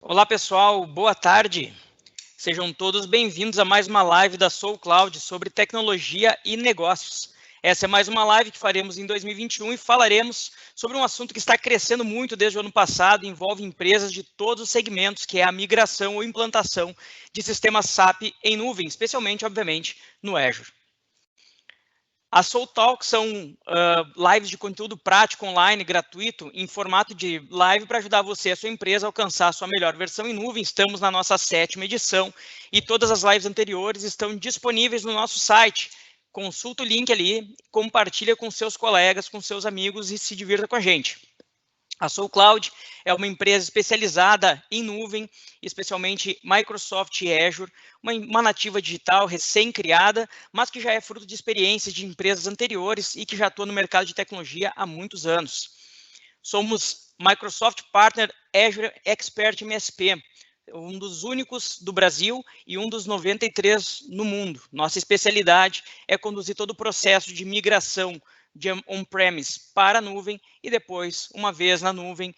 Olá pessoal, boa tarde. Sejam todos bem-vindos a mais uma live da SouCloud sobre tecnologia e negócios. Essa é mais uma live que faremos em 2021 e falaremos sobre um assunto que está crescendo muito desde o ano passado e envolve empresas de todos os segmentos, que é a migração ou implantação de sistemas SAP em nuvem, especialmente, obviamente, no Azure. As Soul Talks são lives de conteúdo prático online, gratuito, em formato de live para ajudar você e a sua empresa a alcançar a sua melhor versão em nuvem. Estamos na nossa 7ª edição e todas as lives anteriores estão disponíveis no nosso site. Consulta o link ali, compartilha com seus colegas, com seus amigos e se divirta com a gente. A SouCloud é uma empresa especializada em nuvem, especialmente Microsoft e Azure, uma nativa digital recém-criada, mas que já é fruto de experiências de empresas anteriores e que já atua no mercado de tecnologia há muitos anos. Somos Microsoft Partner Azure Expert MSP, um dos únicos do Brasil e um dos 93 no mundo. Nossa especialidade é conduzir todo o processo de migração de on-premise para a nuvem e depois, uma vez na nuvem,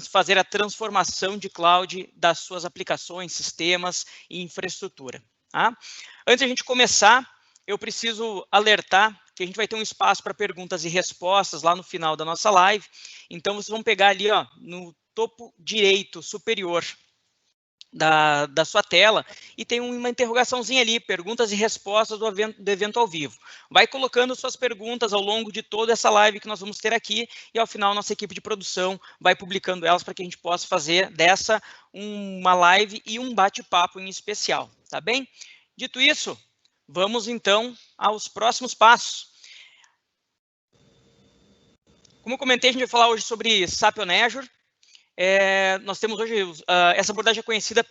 fazer a transformação de cloud das suas aplicações, sistemas e infraestrutura. Tá? Antes de a gente começar, eu preciso alertar que a gente vai ter um espaço para perguntas e respostas lá no final da nossa live. Então, vocês vão pegar ali ó, no topo direito superior da sua tela e tem uma interrogaçãozinha ali, perguntas e respostas do evento ao vivo. Vai colocando suas perguntas ao longo de toda essa live que nós vamos ter aqui e ao final nossa equipe de produção vai publicando elas para que a gente possa fazer dessa uma live e um bate-papo em especial, tá bem? Dito isso, vamos então aos próximos passos. Como eu comentei, a gente vai falar hoje sobre SAP on Azure. Nós temos hoje, essa abordagem é conhecida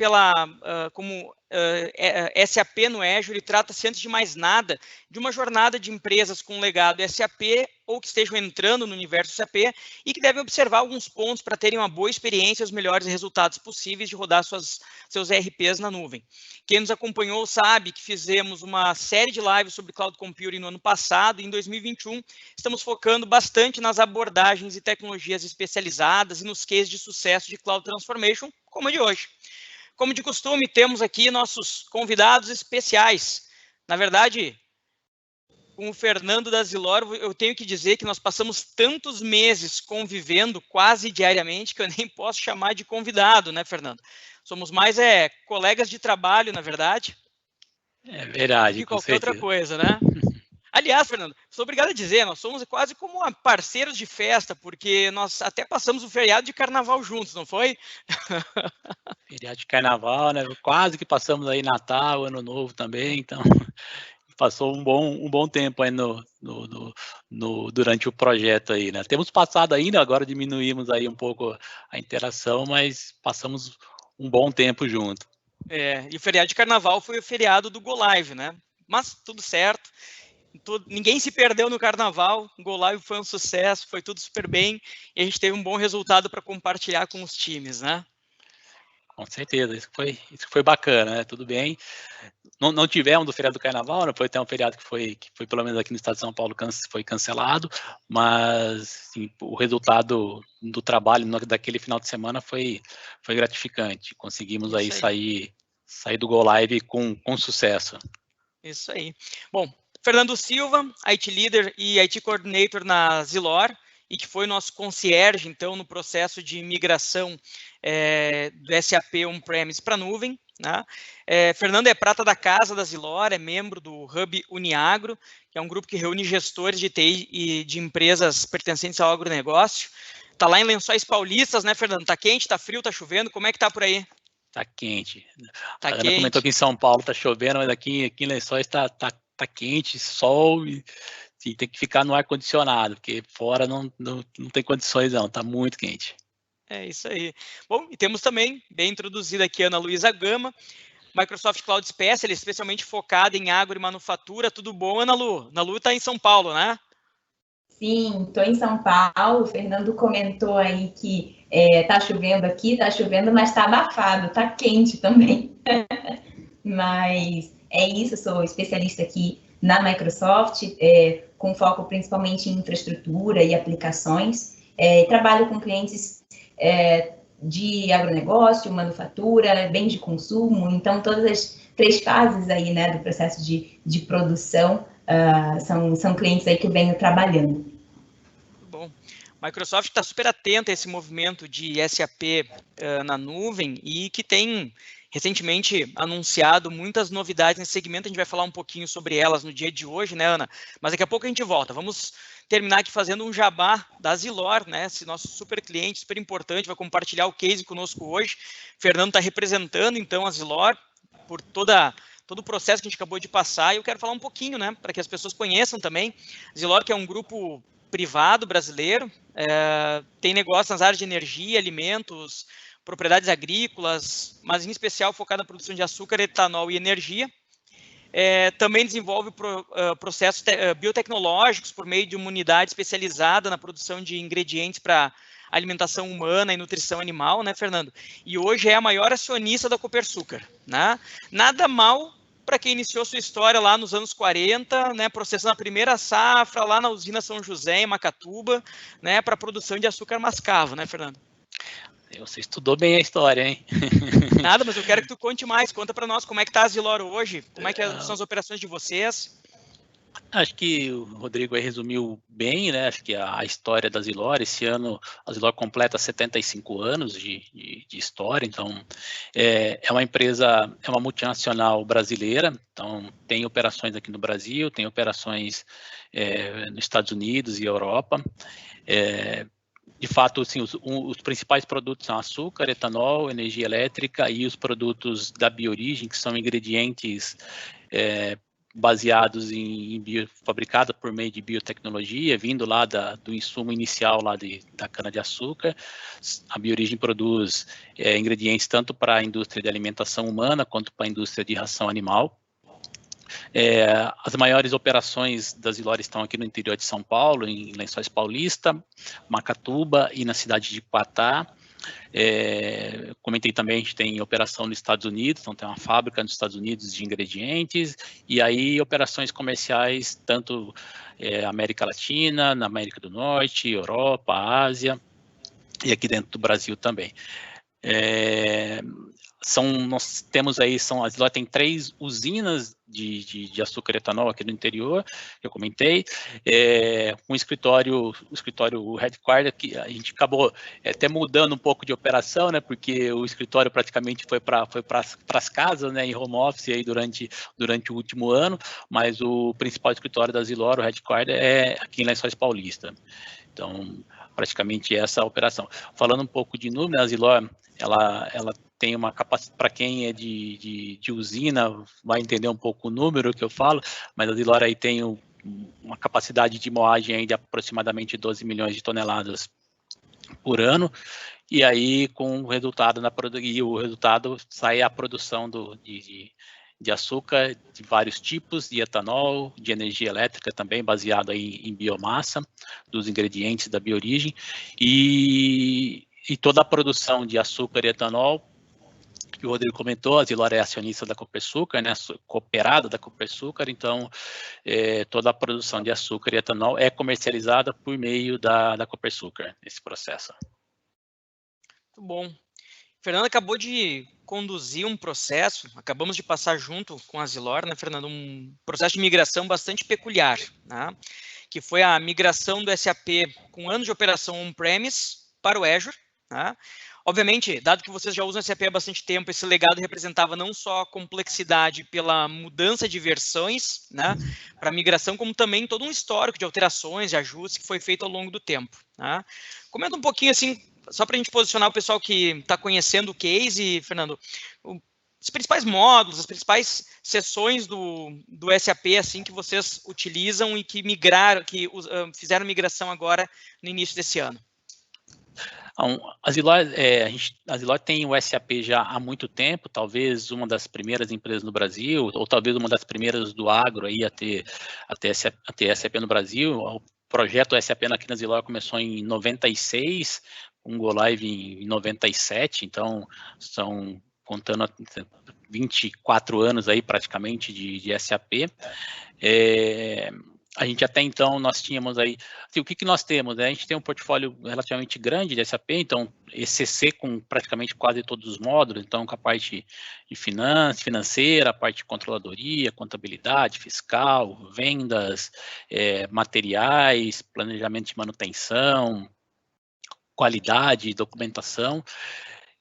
como SAP no Azure, e trata-se, antes de mais nada, de uma jornada de empresas com legado SAP ou que estejam entrando no universo SAP e que devem observar alguns pontos para terem uma boa experiência e os melhores resultados possíveis de rodar seus ERPs na nuvem. Quem nos acompanhou sabe que fizemos uma série de lives sobre Cloud Computing no ano passado e em 2021 estamos focando bastante nas abordagens e tecnologias especializadas e nos cases de sucesso de Cloud Transformation, como a de hoje. Como de costume, temos aqui nossos convidados especiais. Na verdade, com o Fernando da Zilor, eu tenho que dizer que nós passamos tantos meses convivendo quase diariamente que eu nem posso chamar de convidado, né, Fernando? Somos mais colegas de trabalho, na verdade. É verdade, que qualquer outra coisa, né? Aliás, Fernando, sou obrigado a dizer, nós somos quase como parceiros de festa, porque nós até passamos o feriado de carnaval juntos, não foi? Feriado de carnaval, né? Quase que passamos aí Natal, Ano Novo também, então passou um bom tempo aí durante o projeto aí, né? Temos passado ainda, agora diminuímos aí um pouco a interação, mas passamos um bom tempo junto. E o feriado de carnaval foi o feriado do Go Live, né? Mas tudo certo. Ninguém se perdeu no carnaval, o Go Live foi um sucesso, foi tudo super bem, e a gente teve um bom resultado para compartilhar com os times, né? Com certeza, isso foi bacana, né? Tudo bem. Não tivemos do feriado do carnaval, né? Foi até um feriado que foi pelo menos aqui no estado de São Paulo foi cancelado, mas assim, o resultado do trabalho daquele final de semana foi gratificante. Conseguimos isso aí sair do Go Live com sucesso. Isso aí. Bom, Fernando Silva, IT Leader e IT Coordinator na Zilor, e que foi nosso concierge, então, no processo de migração do SAP On-Premise para a nuvem. Né? Fernando é prata da casa da Zilor, é membro do Hub Uniagro, que é um grupo que reúne gestores de TI e de empresas pertencentes ao agronegócio. Está lá em Lençóis Paulistas, né, Fernando? Está quente, está frio, está chovendo? Como é que está por aí? Tá quente. A Ana comentou que em São Paulo tá chovendo, mas aqui em Lençóis tá quente, sol, e sim, tem que ficar no ar-condicionado, porque fora não tem condições não, tá muito quente. É isso aí. Bom, e temos também, bem introduzida aqui, a Ana Luísa Gama, Microsoft Cloud Specialist, especialmente focada em agro e manufatura. Tudo bom, Ana Lu? Ana Lu está em São Paulo, né? Sim, estou em São Paulo. O Fernando comentou aí que tá chovendo aqui, tá chovendo, mas está abafado, tá quente também. Mas é isso, sou especialista aqui na Microsoft, com foco principalmente em infraestrutura e aplicações. Trabalho com clientes de agronegócio, manufatura, bem de consumo. Então, todas as 3 fases aí, né, do processo de produção são clientes aí que eu venho trabalhando. Bom, Microsoft está super atenta a esse movimento de SAP na nuvem e que tem recentemente anunciado muitas novidades nesse segmento. A gente vai falar um pouquinho sobre elas no dia de hoje, né, Ana? Mas daqui a pouco a gente volta. Vamos terminar aqui fazendo um jabá da Zilor, né? Esse nosso super cliente, super importante, vai compartilhar o case conosco hoje. O Fernando está representando, então, a Zilor por todo o processo que a gente acabou de passar. E eu quero falar um pouquinho, né, para que as pessoas conheçam também. Zilor, que é um grupo privado brasileiro, tem negócio nas áreas de energia, alimentos, propriedades agrícolas, mas em especial focado na produção de açúcar, etanol e energia. Também desenvolve processos biotecnológicos por meio de uma unidade especializada na produção de ingredientes para alimentação humana e nutrição animal, né, Fernando? E hoje é a maior acionista da Copersucar, né? Nada mal para quem iniciou sua história lá nos anos 40, né, processando a primeira safra lá na usina São José, em Macatuba, né, para a produção de açúcar mascavo, né, Fernando? Você estudou bem a história, hein? Nada, mas eu quero que tu conte mais. Conta para nós como é que está a Zilor hoje, como é que são as operações de vocês. Acho que o Rodrigo aí resumiu bem, né? Acho que a história da Zilor, esse ano a Zilor completa 75 anos de história, então é uma empresa, é uma multinacional brasileira, então tem operações aqui no Brasil, tem operações nos Estados Unidos e Europa. De fato, assim, os principais produtos são açúcar, etanol, energia elétrica e os produtos da Biorigem, que são ingredientes baseados fabricados por meio de biotecnologia, vindo lá do insumo inicial lá da cana-de-açúcar. A Biorigem produz ingredientes tanto para a indústria de alimentação humana quanto para a indústria de ração animal. As maiores operações da Zilor estão aqui no interior de São Paulo, em Lençóis Paulista, Macatuba e na cidade de Quatá. Comentei também, a gente tem operação nos Estados Unidos, então tem uma fábrica nos Estados Unidos de ingredientes, e aí operações comerciais tanto América Latina, na América do Norte, Europa, Ásia e aqui dentro do Brasil também. Nós temos aí, a Zilor tem 3 usinas de açúcar e etanol aqui no interior, que eu comentei, o escritório headquarter, que a gente acabou até mudando um pouco de operação, né, porque o escritório praticamente foi para as casas, né, em home office aí durante o último ano, mas o principal escritório da Zilor, o headquarter, é aqui em Lençóis Paulista. Então, praticamente essa operação. Falando um pouco de número, a Zilor, ela tem uma capacidade, para quem é de usina, vai entender um pouco o número que eu falo, mas a Zilor aí tem uma capacidade de moagem aí de aproximadamente 12 milhões de toneladas por ano, e aí com o resultado sai a produção de açúcar de vários tipos, de etanol, de energia elétrica também, baseado aí em biomassa, dos ingredientes da Biorigem, e toda a produção de açúcar e etanol, que o Rodrigo comentou, a Zilor é acionista da Copersucar, né, cooperada da Copersucar, então toda a produção de açúcar e etanol é comercializada por meio da Copersucar, nesse processo. Muito bom. Fernando acabou de conduzir um processo, acabamos de passar junto com a Zilor, né, Fernando, um processo de migração bastante peculiar, né, que foi a migração do SAP com anos de operação on-premise para o Azure, né. Obviamente, dado que vocês já usam SAP há bastante tempo, esse legado representava não só a complexidade pela mudança de versões, né, para a migração, como também todo um histórico de alterações e ajustes que foi feito ao longo do tempo, né. Comenta um pouquinho, assim, só para a gente posicionar o pessoal que está conhecendo o case, Fernando, os principais módulos, as principais seções do SAP assim, que vocês utilizam e que fizeram migração agora no início desse ano. A Zilor tem o SAP já há muito tempo, talvez uma das primeiras empresas no Brasil, ou talvez uma das primeiras do agro aí a ter SAP no Brasil. O projeto SAP aqui na Zilor começou em 96, um go live em 97, então são, contando 24 anos aí praticamente de SAP. A gente até então, nós tínhamos aí, assim, o que nós temos, né? A gente tem um portfólio relativamente grande de SAP, então ECC com praticamente quase todos os módulos, então com a parte de financeira, a parte de controladoria, contabilidade, fiscal, vendas, materiais, planejamento de manutenção, qualidade, documentação,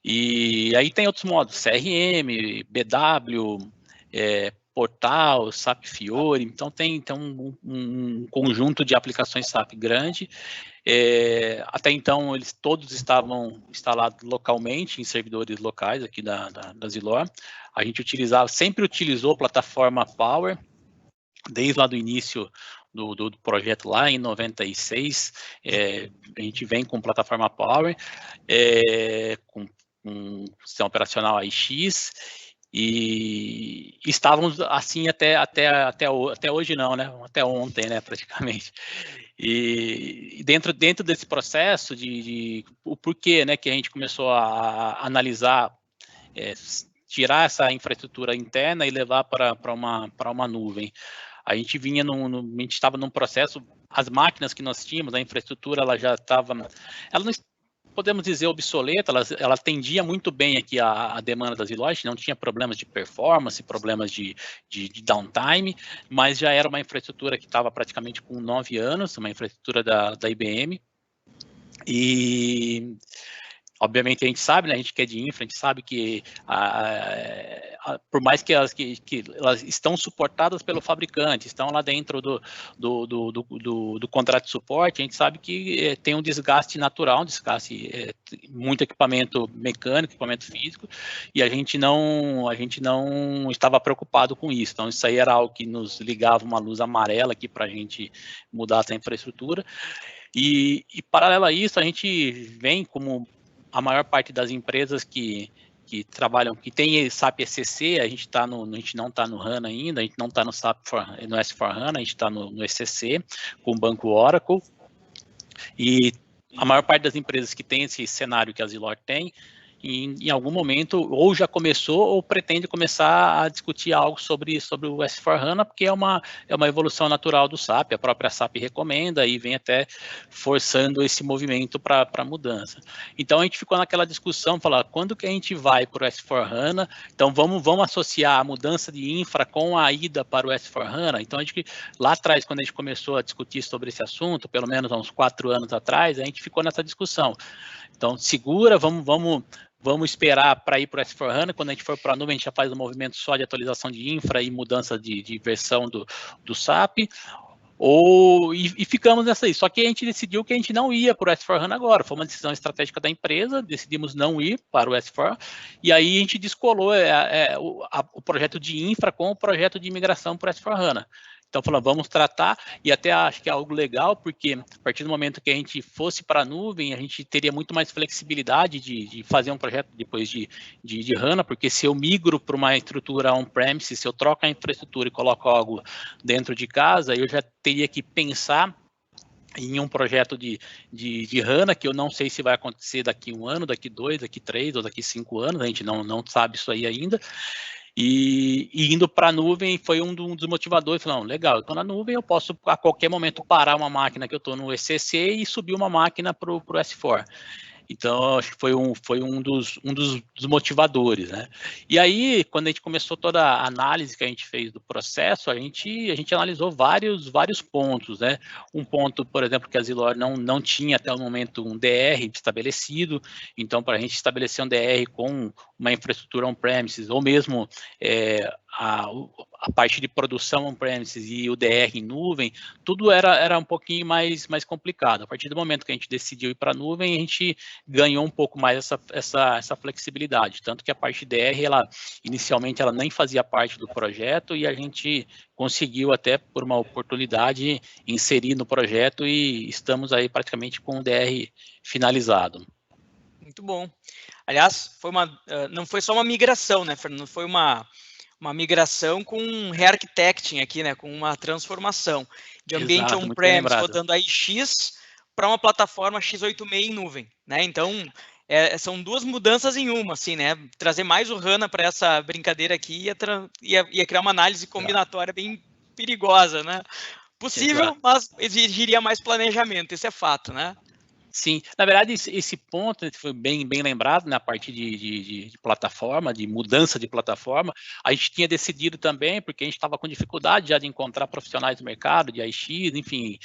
e aí tem outros módulos, CRM, BW, Portal, SAP Fiori, então tem um conjunto de aplicações SAP grande. Até então, eles todos estavam instalados localmente, em servidores locais aqui da Zilor. A gente sempre utilizou a plataforma Power, desde lá do início do projeto lá em 96, a gente vem com plataforma Power, com um sistema operacional AIX, e estávamos assim até hoje não, né? Até ontem, né, praticamente. E dentro desse processo o porquê, né, que a gente começou a analisar, tirar essa infraestrutura interna e levar para uma nuvem. A gente vinha a gente estava num processo, as máquinas que nós tínhamos, a infraestrutura, ela já estava, ela não podemos dizer obsoleta, ela atendia muito bem aqui a demanda das lojas, não tinha problemas de performance, problemas de downtime, mas já era uma infraestrutura que estava praticamente com 9 anos, uma infraestrutura da IBM, e obviamente a gente sabe, né, a gente que é de infra, a gente sabe que por mais que elas estão suportadas pelo fabricante, estão lá dentro do contrato de suporte, a gente sabe que tem um desgaste natural, muito equipamento mecânico, equipamento físico, e a gente não estava preocupado com isso. Então isso aí era algo que nos ligava uma luz amarela aqui para a gente mudar essa infraestrutura. E paralelo a isso, a gente vem como a maior parte das empresas que trabalham, que tem SAP ECC, a gente não está no HANA ainda, a gente não está no S4HANA, a gente está no ECC, com o banco Oracle, e a maior parte das empresas que tem esse cenário que a Zilor tem, em algum momento, ou já começou, ou pretende começar a discutir algo sobre o S4HANA, porque é uma evolução natural do SAP, a própria SAP recomenda e vem até forçando esse movimento para a mudança. Então, a gente ficou naquela discussão, falar, quando que a gente vai para o S4HANA? Então, vamos associar a mudança de infra com a ida para o S4HANA? Então, lá atrás, quando a gente começou a discutir sobre esse assunto, pelo menos há uns 4 anos atrás, a gente ficou nessa discussão. Então, segura, vamos esperar para ir para o S4HANA, quando a gente for para a nuvem, a gente já faz um movimento só de atualização de infra e mudança de versão do SAP, e ficamos nessa aí. Só que a gente decidiu que a gente não ia para o S4HANA agora, foi uma decisão estratégica da empresa, decidimos não ir para o S4, e aí a gente descolou o projeto de infra com o projeto de migração para o S4HANA. Então, falando, vamos tratar, e até acho que é algo legal, porque a partir do momento que a gente fosse para a nuvem, a gente teria muito mais flexibilidade de fazer um projeto depois de HANA, porque se eu migro para uma estrutura on-premise, se eu troco a infraestrutura e coloco algo dentro de casa, eu já teria que pensar em um projeto de HANA, que eu não sei se vai acontecer daqui 1 ano, daqui 2, daqui 3 ou daqui 5 anos, a gente não sabe isso aí ainda. E indo para a nuvem foi um dos motivadores. Falando, legal, eu estou na nuvem, eu posso a qualquer momento parar uma máquina que eu estou no ECC e subir uma máquina para o S4. Então, acho que foi um dos motivadores, né? E aí, quando a gente começou toda a análise que a gente fez do processo, a gente analisou vários pontos, né? Um ponto, por exemplo, que a Zilor não tinha até o momento um DR estabelecido, então, para a gente estabelecer um DR com uma infraestrutura on-premises, ou mesmo a parte de produção on-premises e o DR em nuvem, tudo era um pouquinho mais complicado. A partir do momento que a gente decidiu ir para a nuvem, a gente ganhou um pouco mais essa flexibilidade, tanto que a parte DR, inicialmente, ela nem fazia parte do projeto, e a gente conseguiu até, por uma oportunidade, inserir no projeto, e estamos aí praticamente com o DR finalizado. Muito bom. Aliás, não foi só uma migração, né, Fernando? Foi uma migração com re-architecting aqui, né, com uma transformação de ambiente on-premise rodando AIX para uma plataforma x86 em nuvem, né? Então, são 2 mudanças em uma, assim, né? Trazer mais o HANA para essa brincadeira aqui ia criar uma análise combinatória bem perigosa, né? Possível, Exato. mas exigiria mais planejamento, esse é fato, né? Sim, na verdade, esse ponto foi bem lembrado na parte de plataforma, de mudança de plataforma. A gente tinha decidido também, porque a gente estava com dificuldade já de encontrar profissionais do mercado, de AIX, enfim,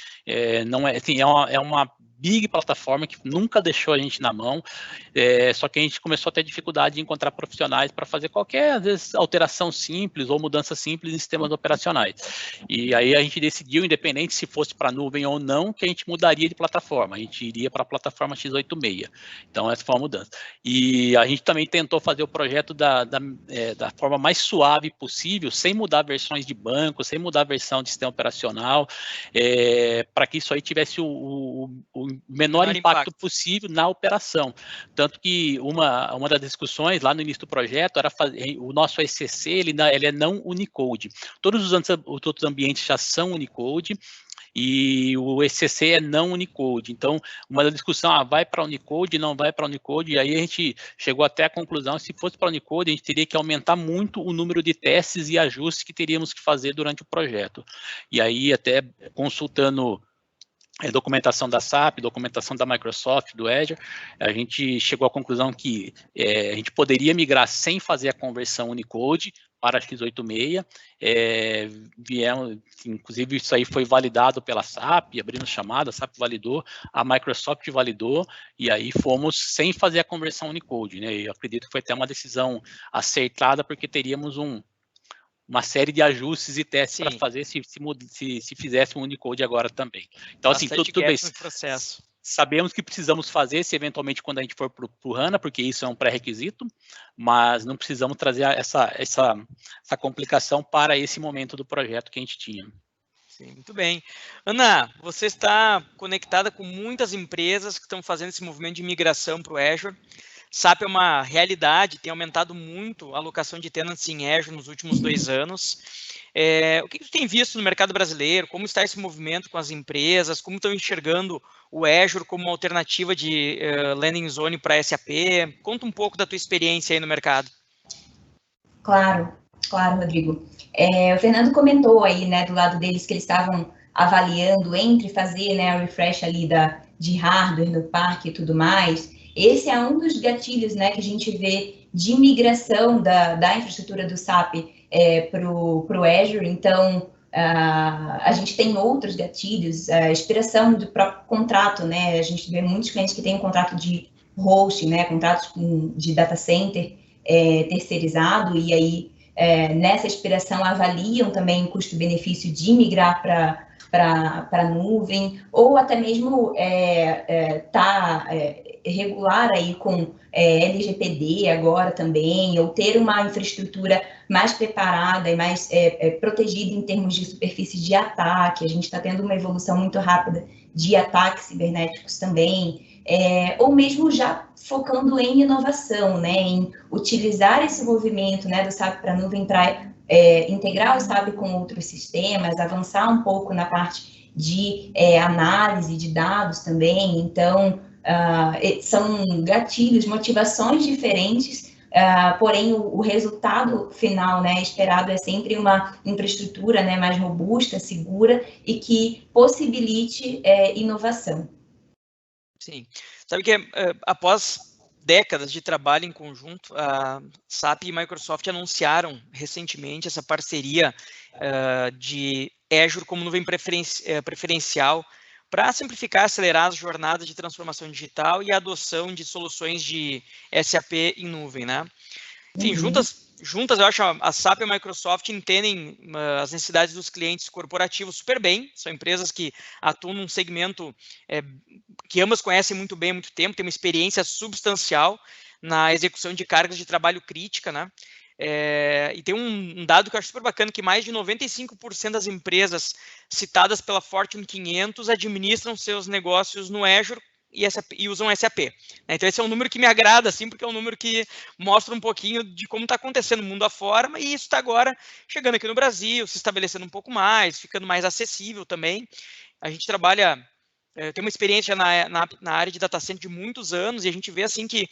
não é, assim, é uma big plataforma que nunca deixou a gente na mão, só que a gente começou a ter dificuldade de encontrar profissionais para fazer qualquer, às vezes, alteração simples ou mudança simples em sistemas operacionais. E aí a gente decidiu, independente se fosse para nuvem ou não, que a gente mudaria de plataforma, a gente iria para a plataforma x86. Então essa foi uma mudança. E a gente também tentou fazer o projeto da forma mais suave possível, sem mudar versões de banco, sem mudar a versão de sistema operacional, para que isso aí tivesse o menor impacto possível na operação. Tanto que uma das discussões lá no início do projeto era fazer o nosso ECC, ele é não Unicode. Todos os outros ambientes já são Unicode, e o ECC é não Unicode. Então, uma da discussão, vai para Unicode, não vai para Unicode, e aí a gente chegou até a conclusão, se fosse para Unicode, a gente teria que aumentar muito o número de testes e ajustes que teríamos que fazer durante o projeto. E aí, até consultando documentação da SAP, documentação da Microsoft, do Azure, a gente chegou à conclusão que a gente poderia migrar sem fazer a conversão Unicode para x86, inclusive isso aí foi validado pela SAP, abrimos chamada, a SAP validou, a Microsoft validou, e aí fomos sem fazer a conversão Unicode, né? Eu acredito que foi até uma decisão acertada, porque teríamos uma série de ajustes e testes para fazer se fizesse um Unicode agora também. Então, assim, tudo bem. Processo. Sabemos que precisamos fazer, se eventualmente quando a gente for para o HANA, porque isso é um pré-requisito, mas não precisamos trazer essa complicação para esse momento do projeto que a gente tinha. Sim, muito bem. Ana, você está conectada com muitas empresas que estão fazendo esse movimento de migração para o Azure. SAP é uma realidade, tem aumentado muito a alocação de tenants em Azure nos últimos 2 anos. O que você tem visto no mercado brasileiro? Como está esse movimento com as empresas? Como estão enxergando o Azure como uma alternativa de landing zone para SAP? Conta um pouco da tua experiência aí no mercado. Claro, Rodrigo. O Fernando comentou aí, né, do lado deles que eles estavam avaliando entre fazer, né, a refresh ali de hardware no parque e tudo mais. Esse é um dos gatilhos, né, que a gente vê de migração da infraestrutura do SAP para o Azure. Então, a gente tem outros gatilhos, a expiração do próprio contrato, né? A gente vê muitos clientes que têm um contrato de hosting, né, contratos de data center terceirizado, e aí nessa expiração avaliam também o custo-benefício de migrar para a nuvem, ou até mesmo regular aí com LGPD agora também, ou ter uma infraestrutura mais preparada e mais protegida em termos de superfície de ataque. A gente está tendo uma evolução muito rápida de ataques cibernéticos também, ou mesmo já focando em inovação, né, em utilizar esse movimento, né, do SAP para a nuvem para integrar o SAP com outros sistemas, avançar um pouco na parte de análise de dados também. Então, são gatilhos, motivações diferentes, porém o resultado final, né, esperado é sempre uma infraestrutura, né, mais robusta, segura e que possibilite inovação. Sim. Sabe que após décadas de trabalho em conjunto, a SAP e Microsoft anunciaram recentemente essa parceria de Azure como nuvem preferencial para simplificar e acelerar as jornadas de transformação digital e a adoção de soluções de SAP em nuvem, né? Enfim, juntas, eu acho, a SAP e a Microsoft entendem as necessidades dos clientes corporativos super bem. São empresas que atuam num segmento que ambas conhecem muito bem há muito tempo, tem uma experiência substancial na execução de cargas de trabalho crítica, né? E tem um dado que eu acho super bacana, que mais de 95% das empresas citadas pela Fortune 500 administram seus negócios no Azure e usam SAP. Então esse é um número que me agrada, assim, porque é um número que mostra um pouquinho de como está acontecendo no mundo afora, e isso está agora chegando aqui no Brasil, se estabelecendo um pouco mais, ficando mais acessível também. A gente trabalha Eu tenho uma experiência na área de data center de muitos anos e a gente vê assim que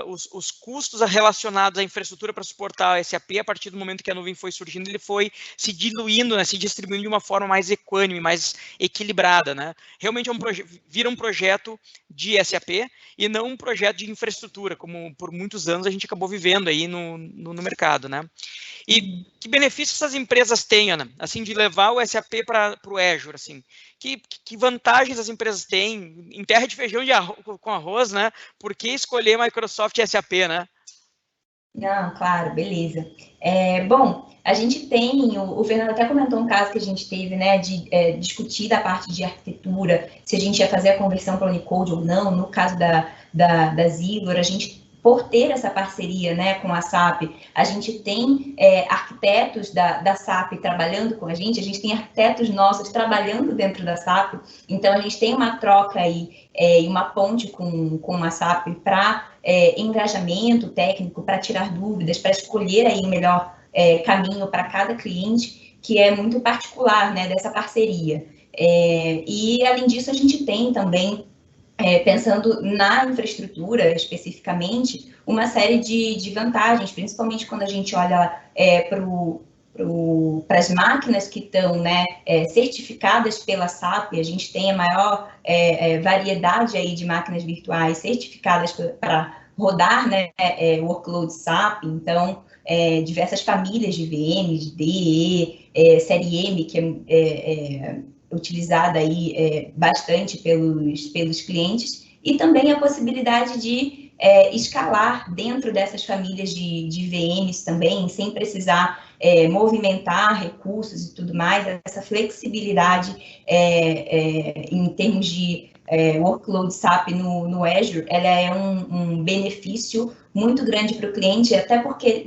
os custos relacionados à infraestrutura para suportar a SAP, a partir do momento que a nuvem foi surgindo, ele foi se diluindo, né, se distribuindo de uma forma mais equânime, mais equilibrada, né? Realmente vira um projeto de SAP e não um projeto de infraestrutura, como por muitos anos a gente acabou vivendo aí no mercado, né? E que benefícios essas empresas têm, Ana, assim, de levar o SAP para o Azure, assim? Que vantagens as empresas têm em terra de feijão com arroz, né? Por que escolher Microsoft e SAP, né? Não, claro, beleza. Bom, a gente tem, o Fernando até comentou um caso que a gente teve, né, de discutir da parte de arquitetura, se a gente ia fazer a conversão para o Unicode ou não. No caso da Zilor, a gente, por ter essa parceria, né, com a SAP, a gente tem arquitetos da SAP trabalhando com a gente tem arquitetos nossos trabalhando dentro da SAP, então a gente tem uma troca aí e uma ponte com a SAP para engajamento técnico, para tirar dúvidas, para escolher aí o melhor caminho para cada cliente, que é muito particular, né, dessa parceria. E, além disso, a gente tem também, pensando na infraestrutura especificamente, uma série de vantagens, principalmente quando a gente olha para as máquinas que estão, né, certificadas pela SAP. A gente tem a maior variedade aí de máquinas virtuais certificadas para rodar, né, workload SAP. Então, diversas famílias de VM, de DE, série M, que é utilizada aí bastante pelos clientes, e também a possibilidade de escalar dentro dessas famílias de VMs também, sem precisar movimentar recursos e tudo mais. Essa flexibilidade em termos de workload SAP no Azure, ela é um benefício muito grande para o cliente, até porque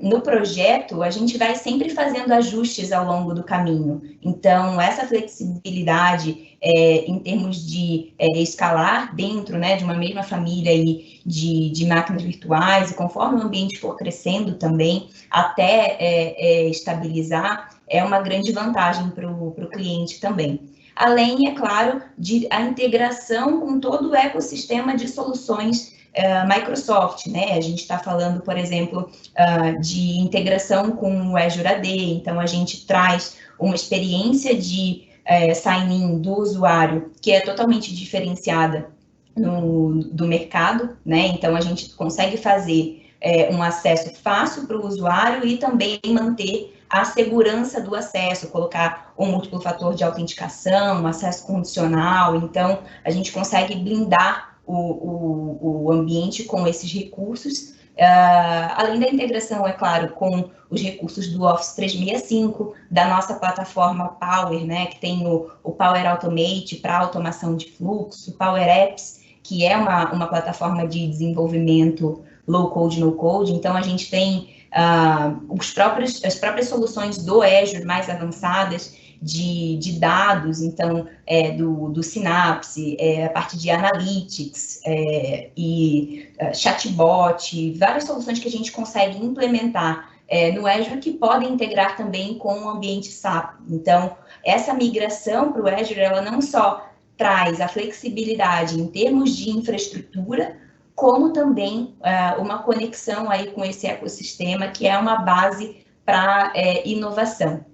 no projeto, a gente vai sempre fazendo ajustes ao longo do caminho. Então, essa flexibilidade em termos de escalar dentro, né, de uma mesma família aí de máquinas virtuais, e conforme o ambiente for crescendo também, até estabilizar, é uma grande vantagem para o cliente também. Além, é claro, a integração com todo o ecossistema de soluções Microsoft, né? A gente está falando, por exemplo, de integração com o Azure AD, então a gente traz uma experiência de sign-in do usuário que é totalmente diferenciada do mercado, né? Então a gente consegue fazer um acesso fácil para o usuário e também manter a segurança do acesso, colocar um múltiplo fator de autenticação, um acesso condicional. Então a gente consegue blindar o ambiente com esses recursos, além da integração, é claro, com os recursos do Office 365, da nossa plataforma Power, né, que tem o Power Automate para automação de fluxo, Power Apps, que é uma plataforma de desenvolvimento low-code, no-code. Então, a gente tem as próprias soluções do Azure mais avançadas, de dados, então, do Synapse, a parte de Analytics e chatbot, várias soluções que a gente consegue implementar no Azure, que podem integrar também com o ambiente SAP. Então, essa migração para o Azure, ela não só traz a flexibilidade em termos de infraestrutura, como também uma conexão aí com esse ecossistema, que é uma base para inovação.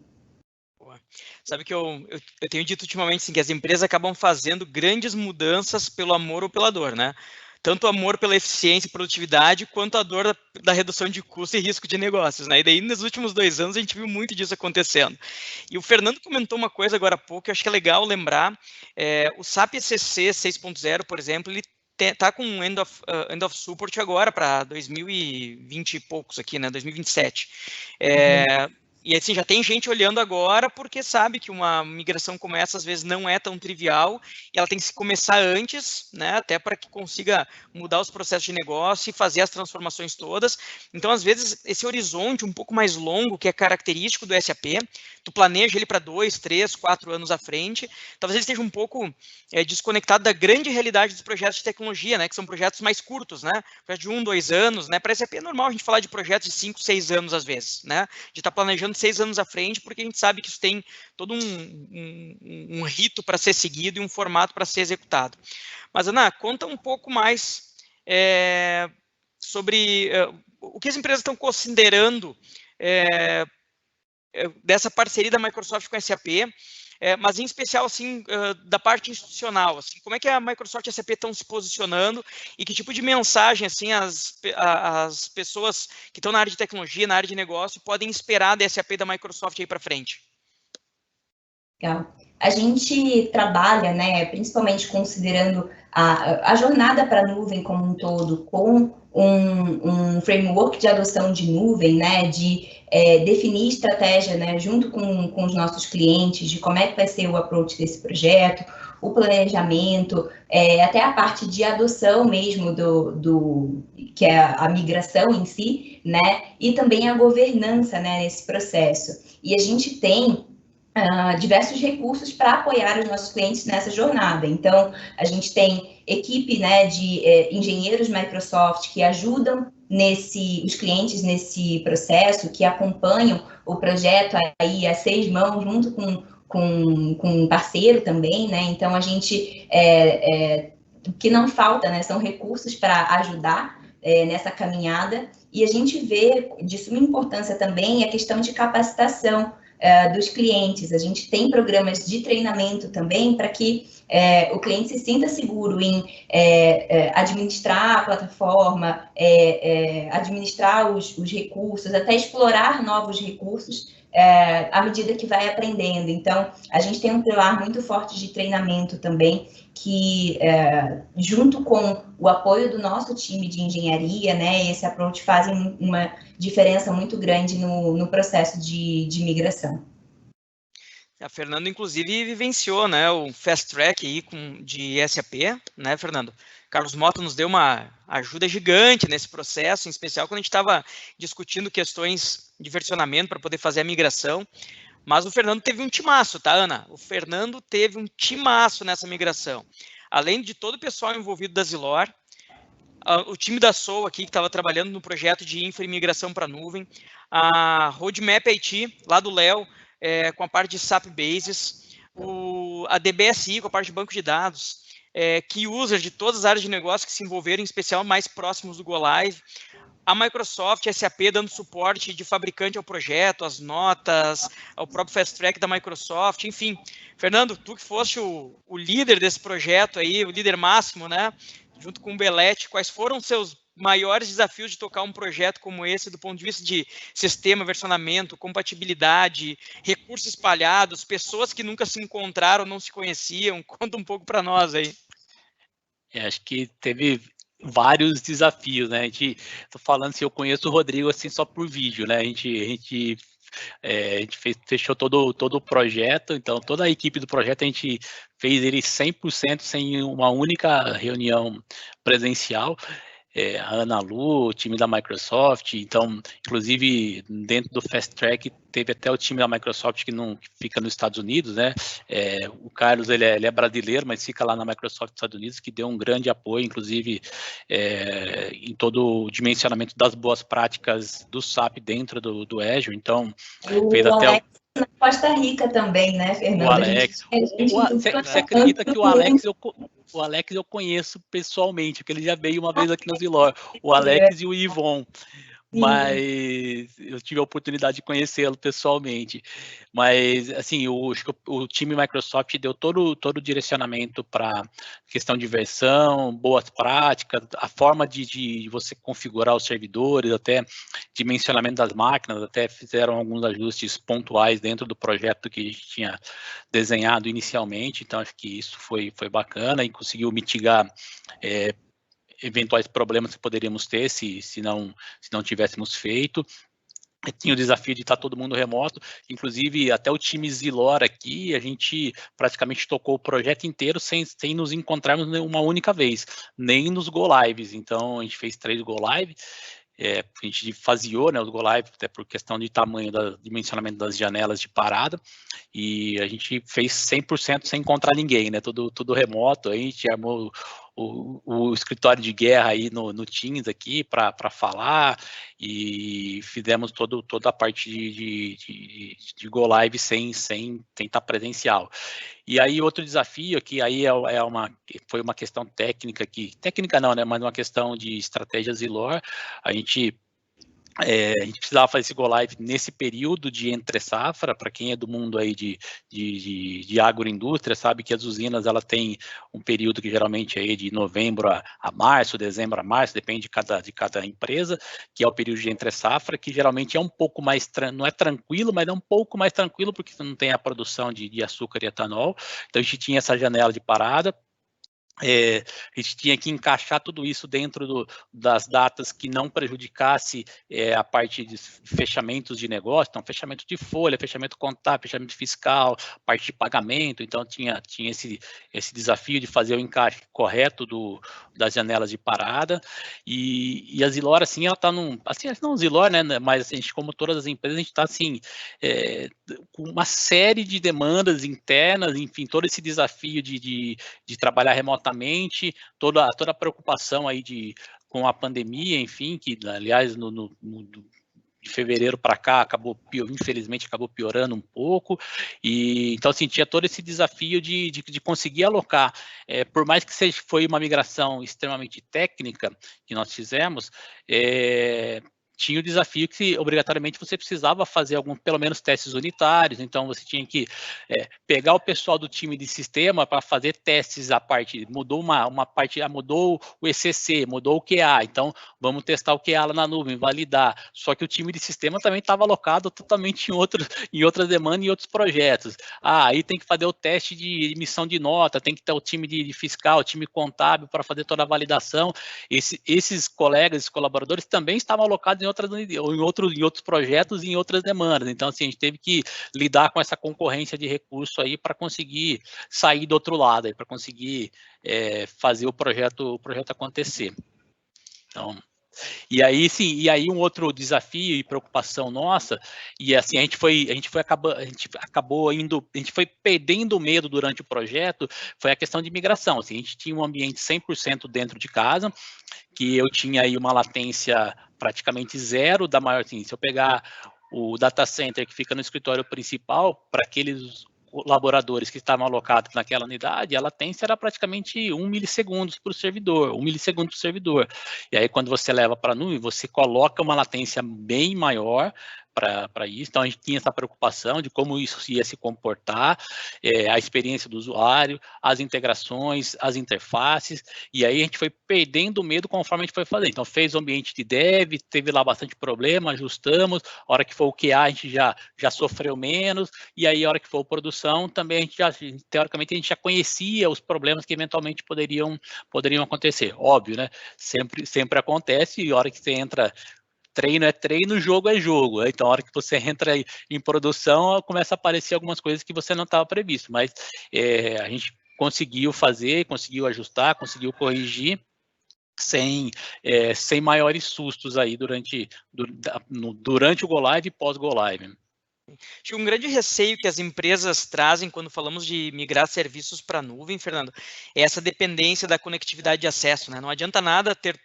Sabe que eu tenho dito ultimamente assim, que as empresas acabam fazendo grandes mudanças pelo amor ou pela dor, né? Tanto amor pela eficiência e produtividade, quanto a dor da redução de custo e risco de negócios, né? E daí, nos últimos 2 anos, a gente viu muito disso acontecendo. E o Fernando comentou uma coisa agora há pouco, que eu acho que é legal lembrar, o SAP ECC 6.0, por exemplo, ele está com um end of support agora para 2020 e poucos aqui, né? 2027. E assim, já tem gente olhando agora porque sabe que uma migração como essa, às vezes, não é tão trivial e ela tem que começar antes, né, até para que consiga mudar os processos de negócio e fazer as transformações todas. Então, às vezes, esse horizonte um pouco mais longo, que é característico do SAP, tu planeja ele para 2, 3, 4 anos à frente, talvez ele esteja um pouco desconectado da grande realidade dos projetos de tecnologia, né, que são projetos mais curtos, né, projetos de 1, 2 anos, né, para a SAP é normal a gente falar de projetos de 5, 6 anos às vezes, né, de estar planejando 6 anos à frente, porque a gente sabe que isso tem todo um rito para ser seguido e um formato para ser executado. Mas, Ana, conta um pouco mais sobre o que as empresas estão considerando dessa parceria da Microsoft com a SAP, mas em especial, assim, da parte institucional, assim, como é que a Microsoft e a SAP estão se posicionando e que tipo de mensagem, assim, as pessoas que estão na área de tecnologia, na área de negócio, podem esperar da SAP e da Microsoft aí para frente? Legal. A gente trabalha, né, principalmente considerando a jornada para a nuvem como um todo, com um framework de adoção de nuvem, né, de definir estratégia, né, junto com os nossos clientes, de como é que vai ser o approach desse projeto, o planejamento, até a parte de adoção mesmo que é a migração em si, né, e também a governança, né, nesse processo. E a gente tem diversos recursos para apoiar os nossos clientes nessa jornada. Então, a gente tem equipe, né, de engenheiros Microsoft que ajudam os clientes nesse processo, que acompanham o projeto aí a 6 mãos, junto com um parceiro também, né? Então, a gente, o que não falta, né, são recursos para ajudar nessa caminhada, e a gente vê de suma importância também a questão de capacitação dos clientes. A gente tem programas de treinamento também para que o cliente se sinta seguro em administrar a plataforma, administrar os recursos, até explorar novos recursos à medida que vai aprendendo. Então, a gente tem um pilar muito forte de treinamento também, que junto com o apoio do nosso time de engenharia, né, esse approach fazem uma diferença muito grande no processo de migração. A Fernando, inclusive, vivenciou, né, o Fast Track aí de SAP, né, Fernando? Carlos Mota nos deu uma ajuda gigante nesse processo, em especial quando a gente estava discutindo questões de versionamento para poder fazer a migração. Mas o Fernando teve um timaço, tá, Ana? O Fernando teve um timaço nessa migração. Além de todo o pessoal envolvido da Zilor, o time da Soul aqui, que estava trabalhando no projeto de infra e migração para a nuvem, a Roadmap IT, lá do Léo, com a parte de SAP Basis, a DBSI, com a parte de banco de dados, key users de todas as áreas de negócio que se envolveram, em especial mais próximos do Go Live, a Microsoft, a SAP dando suporte de fabricante ao projeto, as notas, ao próprio Fast Track da Microsoft, enfim. Fernando, tu que foste o líder desse projeto aí, o líder máximo, né? Junto com o Belete, quais foram os seus maiores desafios de tocar um projeto como esse, do ponto de vista de sistema, versionamento, compatibilidade, recursos espalhados, pessoas que nunca se encontraram, não se conheciam? Conta um pouco para nós aí. Acho que teve vários desafios, né? Tô falando se eu conheço o Rodrigo assim só por vídeo, né? A gente fechou todo o projeto, então toda a equipe do projeto a gente fez ele 100% sem uma única reunião presencial. A Ana Lu, o time da Microsoft, então, inclusive, dentro do Fast Track, teve até o time da Microsoft que fica nos Estados Unidos, né? O Carlos, ele é brasileiro, mas fica lá na Microsoft dos Estados Unidos, que deu um grande apoio, inclusive, em todo o dimensionamento das boas práticas do SAP dentro do Azure, então, fez até Alex na Costa Rica também, né, Fernando? O Alex. Você acredita que o Alex eu conheço pessoalmente, porque ele já veio uma vez aqui no Zilor. O Alex e o Yvon. Mas eu tive a oportunidade de conhecê-lo pessoalmente. Mas, assim, acho que o time Microsoft deu todo o direcionamento para questão de versão, boas práticas, a forma de você configurar os servidores, até dimensionamento das máquinas, até fizeram alguns ajustes pontuais dentro do projeto que a gente tinha desenhado inicialmente. Então, acho que isso foi bacana e conseguiu mitigar eventuais problemas que poderíamos ter se não tivéssemos feito. Tinha o desafio de estar todo mundo remoto, inclusive até o time Zilor aqui, a gente praticamente tocou o projeto inteiro sem nos encontrarmos uma única vez, nem nos Go Lives. Então, a gente fez 3 Go Live a gente faseou, né, os Go Live, até por questão de tamanho, dimensionamento das janelas de parada, e a gente fez 100% sem encontrar ninguém, né, tudo remoto, a gente armou o escritório de guerra aí no Teams aqui para falar, e fizemos toda a parte de Go Live sem estar presencial. E aí outro desafio que aí foi uma questão técnica técnica não, né, mas uma questão de estratégias e lore. A gente precisava fazer esse Go Live nesse período de entre safra. Para quem é do mundo aí de agroindústria, sabe que as usinas ela tem um período que geralmente é de novembro a março, dezembro a março, depende de cada empresa, que é o período de entre safra, que geralmente é um pouco mais, não é tranquilo, mas é um pouco mais tranquilo, porque você não tem a produção de açúcar e etanol. Então a gente tinha essa janela de parada. A gente tinha que encaixar tudo isso dentro das datas que não prejudicasse a parte de fechamentos de negócio, então fechamento de folha, fechamento contábil, fechamento fiscal, parte de pagamento. Então tinha esse desafio de fazer o encaixe correto das janelas de parada. E a Zilor, assim, ela está não Zilor, né, mas assim, a gente, como todas as empresas, a gente está assim, com uma série de demandas internas, enfim, todo esse desafio de trabalhar remotamente, toda a preocupação aí com a pandemia, enfim, que aliás de fevereiro para cá infelizmente acabou piorando um pouco, e então assim, tinha todo esse desafio de conseguir alocar, por mais que foi uma migração extremamente técnica que nós fizemos, tinha o desafio que obrigatoriamente você precisava fazer pelo menos testes unitários. Então você tinha que pegar o pessoal do time de sistema para fazer testes à parte, mudou uma parte, mudou o ECC, mudou o QA, então vamos testar o QA lá na nuvem, validar. Só que o time de sistema também estava alocado totalmente em outras demandas e outros projetos. Aí tem que fazer o teste de emissão de nota, tem que ter o time de fiscal, o time contábil para fazer toda a validação. Esses colegas, esses colaboradores também estavam alocados em outros projetos e em outras demandas. Então, assim, a gente teve que lidar com essa concorrência de recurso aí para conseguir sair do outro lado, para conseguir fazer o projeto acontecer. Então, e aí um outro desafio e preocupação nossa, e assim a gente foi perdendo medo durante o projeto, foi a questão de migração. Assim, a gente tinha um ambiente 100% dentro de casa, que eu tinha aí uma latência praticamente zero da maior, assim, se eu pegar o data center que fica no escritório principal, para aqueles colaboradores que estavam alocados naquela unidade, a latência era praticamente 1 milissegundo por servidor, 1 milissegundo por servidor. E aí, quando você leva para a nuvem, você coloca uma latência bem maior para isso. Então, a gente tinha essa preocupação de como isso ia se comportar, a experiência do usuário, as integrações, as interfaces, e aí a gente foi perdendo o medo conforme a gente foi fazendo. Então, fez o ambiente de dev, teve lá bastante problema, ajustamos, a hora que for o QA, a gente já sofreu menos, e aí a hora que for a produção, também a gente teoricamente, a gente já conhecia os problemas que eventualmente poderiam acontecer. Óbvio, né? Sempre acontece, e a hora que você entra, treino é treino, jogo é jogo. Então, a hora que você entra em produção, começa a aparecer algumas coisas que você não estava previsto, mas a gente conseguiu fazer, conseguiu ajustar, conseguiu corrigir, sem maiores sustos aí durante o Go Live e pós-Go Live. Acho que um grande receio que as empresas trazem quando falamos de migrar serviços para a nuvem, Fernando, é essa dependência da conectividade de acesso, né? Não adianta nada ter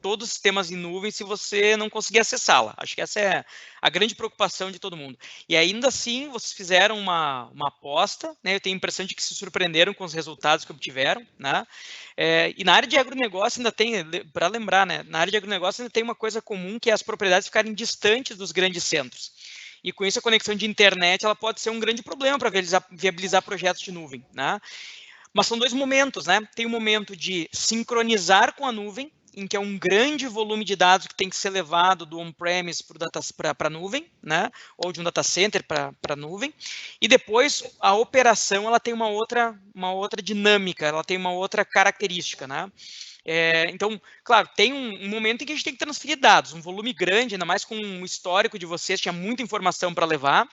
todos os sistemas em nuvem se você não conseguir acessá-la. Acho que essa é a grande preocupação de todo mundo. E ainda assim, vocês fizeram uma aposta, né? Eu tenho a impressão de que se surpreenderam com os resultados que obtiveram, né? E na área de agronegócio ainda tem, para lembrar, né? Na área de agronegócio ainda tem uma coisa comum, que é as propriedades ficarem distantes dos grandes centros. E com isso a conexão de internet ela pode ser um grande problema para viabilizar projetos de nuvem, né? Mas são dois momentos, né? Tem o momento de sincronizar com a nuvem, em que é um grande volume de dados que tem que ser levado do on-premise para a nuvem, né? Ou de um data center para a nuvem. E depois a operação ela tem uma outra dinâmica, ela tem uma outra característica, né? Então, claro, tem um momento em que a gente tem que transferir dados, um volume grande, ainda mais com o histórico de vocês, tinha muita informação para levar.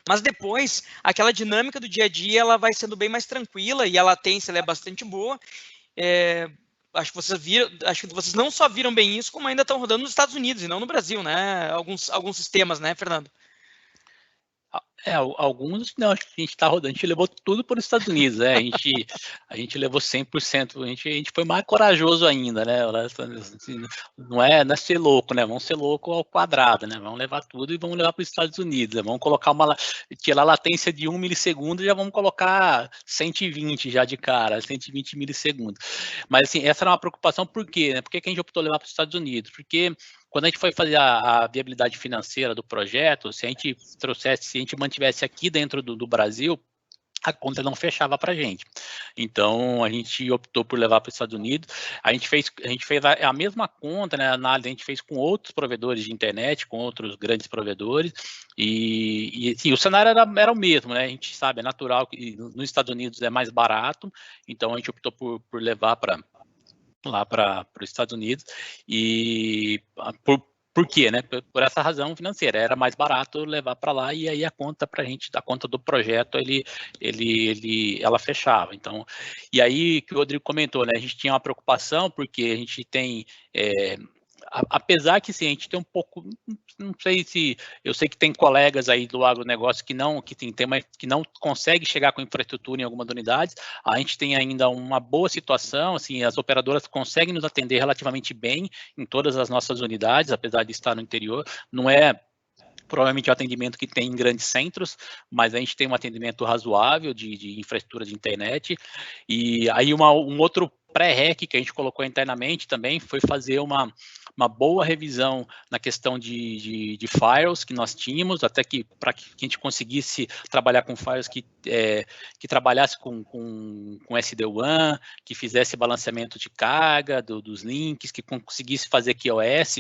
Mas depois, aquela dinâmica do dia a dia, ela vai sendo bem mais tranquila e a latência ela é bastante boa. acho que vocês não só viram bem isso, como ainda estão rodando nos Estados Unidos e não no Brasil, né? Alguns sistemas, né, Fernando? Alguns não, acho que a gente está rodando, a gente levou tudo para os Estados Unidos, a gente levou 100%, a gente foi mais corajoso ainda, né? Assim, não é ser louco, né? Vamos ser louco ao quadrado, né? Vamos levar tudo e vamos levar para os Estados Unidos, né? Vamos colocar tirar a latência de 1 milissegundo e já vamos colocar 120 já de cara, 120 milissegundos. Mas assim, essa era uma preocupação, por quê? Né? Por que a gente optou levar para os Estados Unidos? Porque quando a gente foi fazer a viabilidade financeira do projeto, se a gente mantivesse aqui dentro do Brasil, a conta não fechava para a gente. Então, a gente optou por levar para os Estados Unidos. A gente fez a mesma conta, né, a análise a gente fez com outros provedores de internet, com outros grandes provedores, e o cenário era o mesmo, né? A gente sabe, é natural que nos Estados Unidos é mais barato, então a gente optou por levar lá para os Estados Unidos, e por quê, né? Por essa razão financeira, era mais barato levar para lá, e aí a conta para a gente, a conta do projeto, ela fechava. Então, e aí que o Rodrigo comentou, né? A gente tinha uma preocupação, porque a gente tem, apesar que sim, a gente tem um pouco, não sei se, eu sei que tem colegas aí do agronegócio que não consegue chegar com infraestrutura em algumas unidades, a gente tem ainda uma boa situação, assim, as operadoras conseguem nos atender relativamente bem em todas as nossas unidades, apesar de estar no interior, não é provavelmente o atendimento que tem em grandes centros, mas a gente tem um atendimento razoável de infraestrutura de internet. E aí um outro pré-rec que a gente colocou internamente também foi fazer uma boa revisão na questão de files que nós tínhamos, até que para que a gente conseguisse trabalhar com files que trabalhasse com SD-WAN, que fizesse balanceamento de carga dos links, que conseguisse fazer QoS,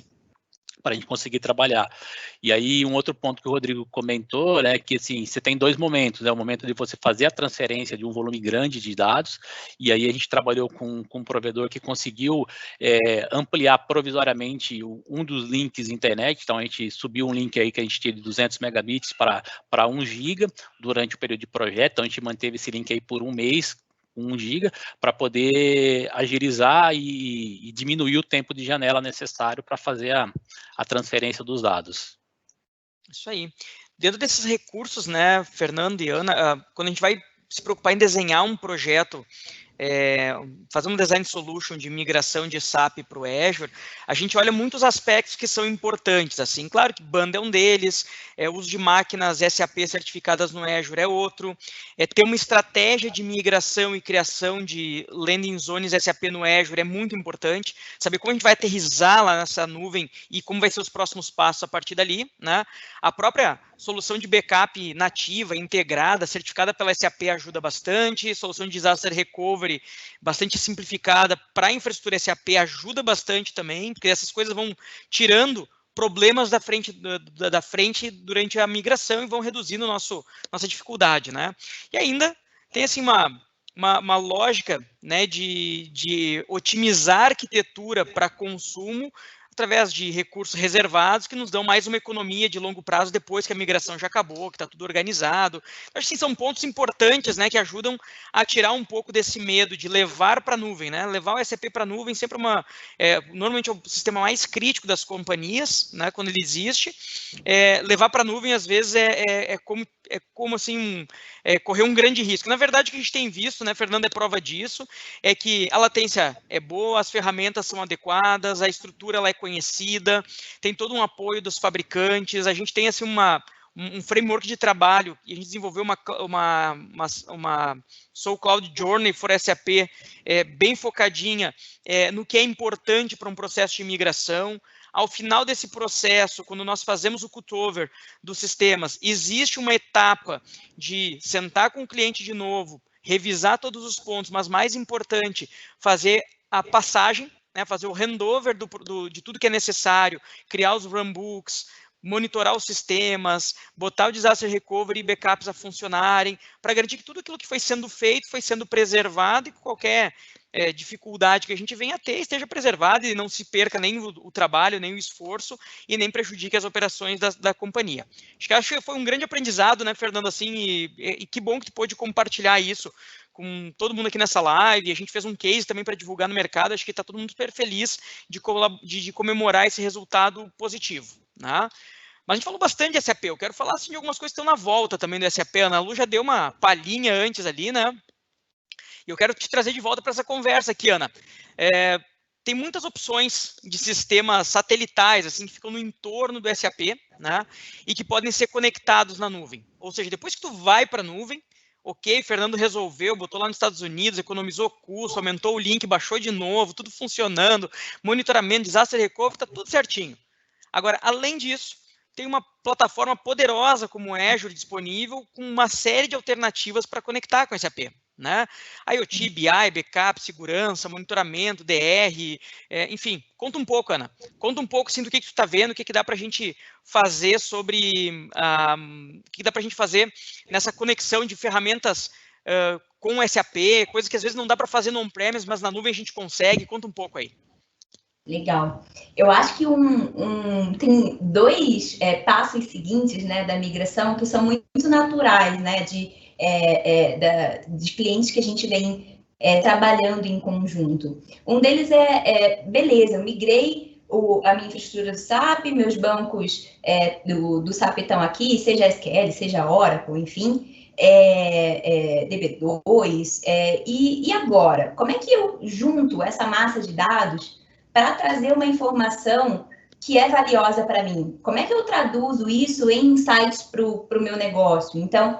para a gente conseguir trabalhar. E aí, um outro ponto que o Rodrigo comentou, né, que assim, você tem dois momentos, né, o momento de você fazer a transferência de um volume grande de dados, e aí a gente trabalhou com um provedor que conseguiu ampliar provisoriamente um dos links internet, então a gente subiu um link aí que a gente tinha de 200 megabits para 1 giga durante o período de projeto, então a gente manteve esse link aí por um mês, 1 giga, para poder agilizar e diminuir o tempo de janela necessário para fazer a transferência dos dados. Isso aí. Dentro desses recursos, né, Fernando e Ana, quando a gente vai se preocupar em desenhar um projeto, fazer um design solution de migração de SAP para o Azure, a gente olha muitos aspectos que são importantes, assim, claro que banda é um deles, uso de máquinas SAP certificadas no Azure é outro, ter uma estratégia de migração e criação de landing zones SAP no Azure é muito importante, saber como a gente vai aterrissar lá nessa nuvem e como vai ser os próximos passos a partir dali, né? A própria solução de backup nativa, integrada, certificada pela SAP ajuda bastante, solução de disaster recovery bastante simplificada para a infraestrutura SAP ajuda bastante também, porque essas coisas vão tirando problemas da frente durante a migração e vão reduzindo nossa dificuldade, né? E ainda tem assim uma lógica, né, de otimizar a arquitetura para consumo através de recursos reservados que nos dão mais uma economia de longo prazo depois que a migração já acabou, que está tudo organizado. Acho que são pontos importantes, né, que ajudam a tirar um pouco desse medo de levar para a nuvem, né? Levar o SAP para a nuvem sempre normalmente é o sistema mais crítico das companhias, né, quando ele existe. Levar para a nuvem às vezes é como assim correr um grande risco. Na verdade, o que a gente tem visto, né, Fernando, é prova disso, é que a latência é boa, as ferramentas são adequadas, a estrutura ela é conhecida, tem todo um apoio dos fabricantes, a gente tem assim um framework de trabalho, e a gente desenvolveu uma Soul Cloud Journey for SAP bem focadinha no que é importante para um processo de migração. Ao final desse processo, quando nós fazemos o cutover dos sistemas, existe uma etapa de sentar com o cliente de novo, revisar todos os pontos, mas mais importante, fazer a passagem, né, fazer o handover de tudo que é necessário, criar os runbooks, monitorar os sistemas, botar o disaster recovery e backups a funcionarem, para garantir que tudo aquilo que foi sendo feito foi sendo preservado e que qualquer dificuldade que a gente venha a ter esteja preservada e não se perca nem o trabalho, nem o esforço e nem prejudique as operações da companhia. Acho que foi um grande aprendizado, né, Fernando, assim, e que bom que tu pôde compartilhar isso com todo mundo aqui nessa live, a gente fez um case também para divulgar no mercado, acho que está todo mundo super feliz de comemorar esse resultado positivo, né? Mas a gente falou bastante de SAP, eu quero falar assim, de algumas coisas que estão na volta também do SAP, a Ana Lu já deu uma palhinha antes ali, né? E eu quero te trazer de volta para essa conversa aqui, Ana. Tem muitas opções de sistemas satelitais, assim, que ficam no entorno do SAP, né? E que podem ser conectados na nuvem. Ou seja, depois que tu vai para a nuvem, ok, Fernando resolveu, botou lá nos Estados Unidos, economizou custo, aumentou o link, baixou de novo, tudo funcionando, monitoramento, disaster recovery, está tudo certinho. Agora, além disso, tem uma plataforma poderosa como o Azure disponível, com uma série de alternativas para conectar com o SAP. Né? IoT, BI, backup, segurança, monitoramento, DR, enfim, conta um pouco, Ana. Conta um pouco assim, do que tu está vendo, o que dá para a gente fazer sobre, o que dá para a gente fazer nessa conexão de ferramentas com o SAP, coisas que às vezes não dá para fazer no on-premise, mas na nuvem a gente consegue. Conta um pouco aí. Legal. Eu acho que tem dois passos seguintes, né, da migração que são muito naturais, né, de clientes que a gente vem trabalhando em conjunto. Um deles beleza, eu migrei a minha infraestrutura do SAP, meus bancos do SAP estão aqui, seja SQL, seja Oracle, enfim, DB2, e agora? Como é que eu junto essa massa de dados para trazer uma informação que é valiosa para mim? Como é que eu traduzo isso em insights para o meu negócio? Então,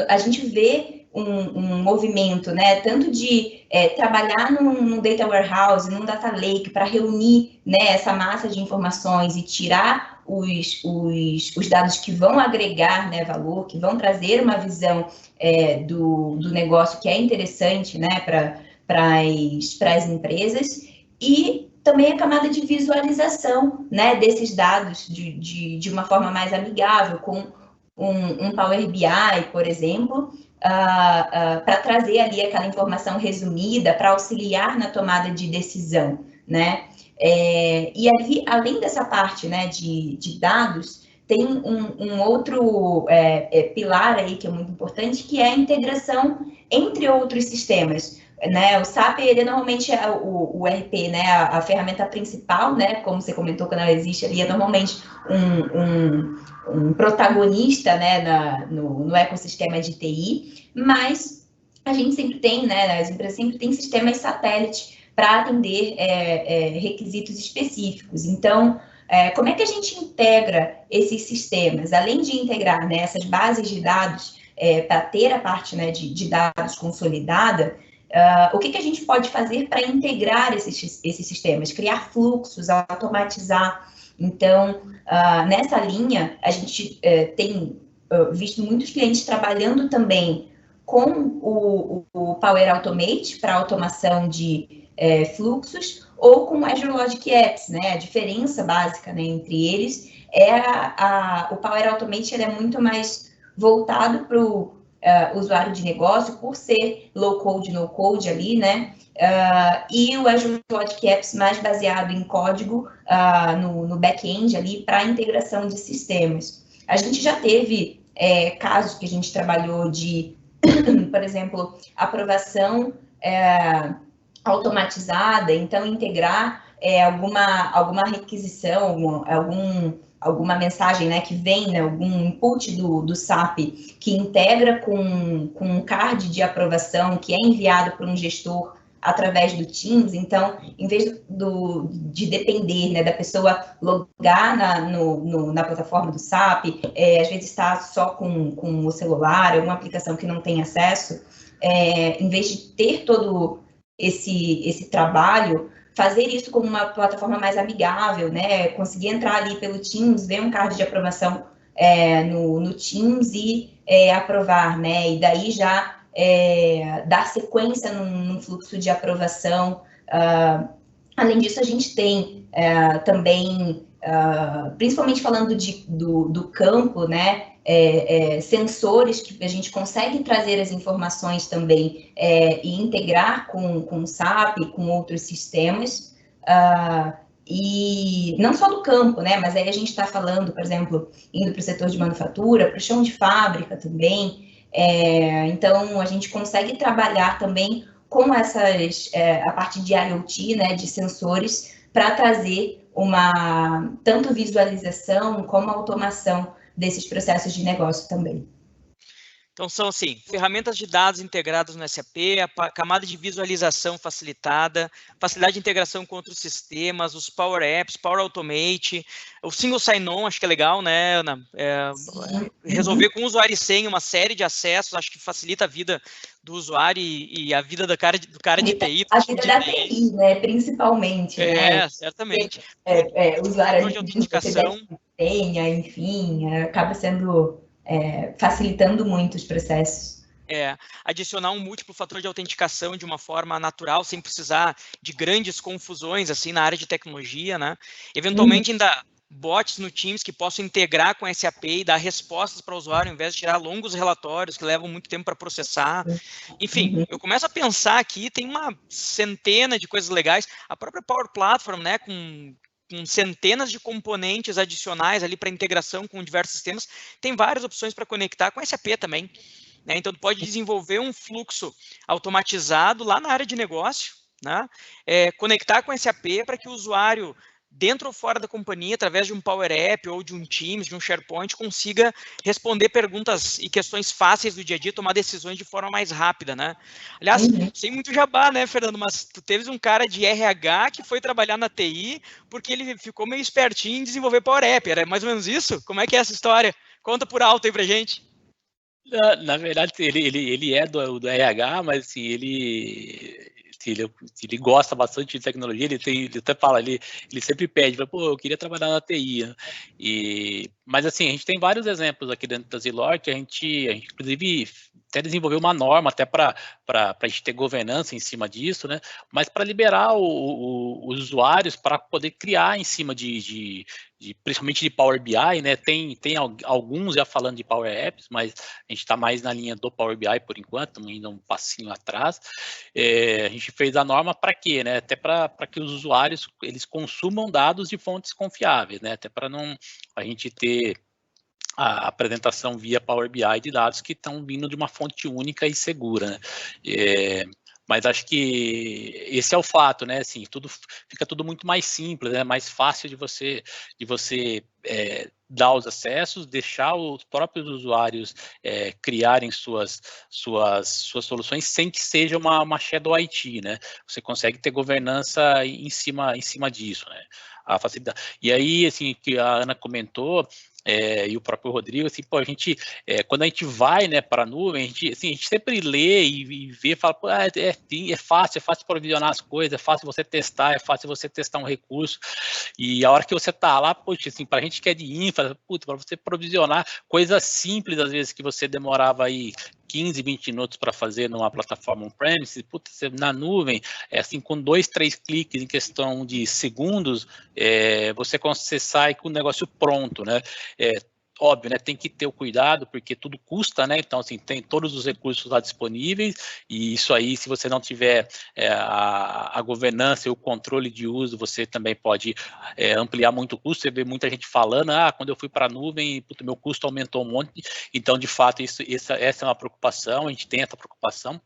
a gente vê um movimento, né, tanto de trabalhar num data warehouse, num data lake, para reunir, né, essa massa de informações e tirar os dados que vão agregar, né, valor, que vão trazer uma visão do negócio que é interessante, né, para as empresas. E também a camada de visualização, né, desses dados de uma forma mais amigável, com um Power BI, por exemplo, para trazer ali aquela informação resumida, para auxiliar na tomada de decisão, né? E ali, além dessa parte, né, de dados, tem um outro pilar aí que é muito importante, que é a integração entre outros sistemas. Né, o SAP, ele normalmente é o ERP, né, a ferramenta principal, né, como você comentou, quando ela existe ali, é normalmente um protagonista, né, no ecossistema de TI, mas a gente sempre tem, né, as empresas sempre têm sistemas satélite para atender requisitos específicos. Então, como é que a gente integra esses sistemas? Além de integrar, né, essas bases de dados para ter a parte, né, de dados consolidada, o que a gente pode fazer para integrar esses sistemas, criar fluxos, automatizar? Então, nessa linha, a gente tem visto muitos clientes trabalhando também com o Power Automate para automação de fluxos, ou com o Azure Logic Apps, né? A diferença básica, né, entre eles o Power Automate ele é muito mais voltado para o usuário de negócio, por ser low-code, no-code ali, né? E o Azure Logic Apps mais baseado em código no back-end ali para integração de sistemas. A gente já teve casos que a gente trabalhou de, por exemplo, aprovação automatizada, então integrar alguma requisição, alguma mensagem, né, que vem, né, algum input do SAP que integra com um card de aprovação que é enviado para um gestor através do Teams. Então, em vez de depender, né, da pessoa logar na plataforma do SAP, às vezes está só com o celular, alguma aplicação que não tem acesso, em vez de ter todo esse trabalho, fazer isso como uma plataforma mais amigável, né? Conseguir entrar ali pelo Teams, ver um card de aprovação no Teams e aprovar, né? E daí já dar sequência num fluxo de aprovação. Além disso, a gente tem também, principalmente falando do campo, né? Sensores que a gente consegue trazer as informações também e integrar com o SAP, com outros sistemas, e não só do campo, né, mas aí a gente está falando, por exemplo, indo para o setor de manufatura, para o chão de fábrica também, Então, a gente consegue trabalhar também com a parte de IoT, né, de sensores, para trazer tanto visualização como automação desses processos de negócio também. Então, são assim, ferramentas de dados integradas no SAP, a camada de visualização facilitada, facilidade de integração com outros sistemas, os Power Apps, Power Automate, o Single Sign-On, acho que é legal, né, Ana? Resolver com o usuário e senha uma série de acessos, acho que facilita a vida do usuário e a vida do cara de TI. A vida da TI, né, principalmente. Né? Certamente. O usuário de autenticação. Senha, enfim, acaba sendo... facilitando muito os processos. Adicionar um múltiplo fator de autenticação de uma forma natural, sem precisar de grandes confusões, assim, na área de tecnologia, né? Eventualmente, ainda bots no Teams que possam integrar com a SAP e dar respostas para o usuário, ao invés de tirar longos relatórios que levam muito tempo para processar. Enfim, eu começo a pensar aqui, tem uma centena de coisas legais. A própria Power Platform, né, com centenas de componentes adicionais ali para integração com diversos sistemas, tem várias opções para conectar com SAP também. Né? Então, tu pode desenvolver um fluxo automatizado lá na área de negócio, né? Conectar com SAP para que o usuário, dentro ou fora da companhia, através de um Power App ou de um Teams, de um SharePoint, consiga responder perguntas e questões fáceis do dia a dia, tomar decisões de forma mais rápida, né? Aliás, sem muito jabá, né, Fernando? Mas tu teves um cara de RH que foi trabalhar na TI porque ele ficou meio espertinho em desenvolver Power App. Era mais ou menos isso? Como é que é essa história? Conta por alto aí pra gente. Na verdade, ele é do RH, mas assim, ele gosta bastante de tecnologia, ele até fala, ele sempre pede, pô, eu queria trabalhar na TI, né? Mas assim, a gente tem vários exemplos aqui dentro da Zilor, que a gente inclusive até desenvolveu uma norma até para a gente ter governança em cima disso, né? Mas para liberar os usuários para poder criar em cima principalmente de Power BI, né? Tem alguns já falando de Power Apps, mas a gente está mais na linha do Power BI por enquanto, estamos indo um passinho atrás. A gente fez a norma para quê, né? Até para que os usuários eles consumam dados de fontes confiáveis, né? Até para não a gente ter a apresentação via Power BI de dados que estão vindo de uma fonte única e segura, né? Mas acho que esse é o fato, né? Assim, fica tudo muito mais simples, né? Mais fácil de você dar os acessos, deixar os próprios usuários criarem suas soluções sem que seja uma shadow IT, né? Você consegue ter governança em cima disso, né? A facilidade. E aí, assim, que a Ana comentou, e o próprio Rodrigo, assim, pô, a gente, quando a gente vai, né, para a nuvem, a gente sempre lê e vê, fala, pô, é fácil provisionar as coisas, é fácil você testar, é fácil você testar um recurso, e a hora que você tá lá, poxa, assim, para a gente que é de infra, para você provisionar coisas simples, às vezes, que você demorava aí 15, 20 minutos para fazer numa plataforma on-premise, na nuvem, assim, com 2, 3 cliques em questão de segundos, você sai com o negócio pronto, né? Óbvio, né, tem que ter o cuidado, porque tudo custa, né, então, assim, tem todos os recursos lá disponíveis, e isso aí, se você não tiver a governança e o controle de uso, você também pode ampliar muito o custo. Você vê muita gente falando, quando eu fui para a nuvem, meu custo aumentou um monte, então, de fato, essa é uma preocupação, a gente tem essa preocupação.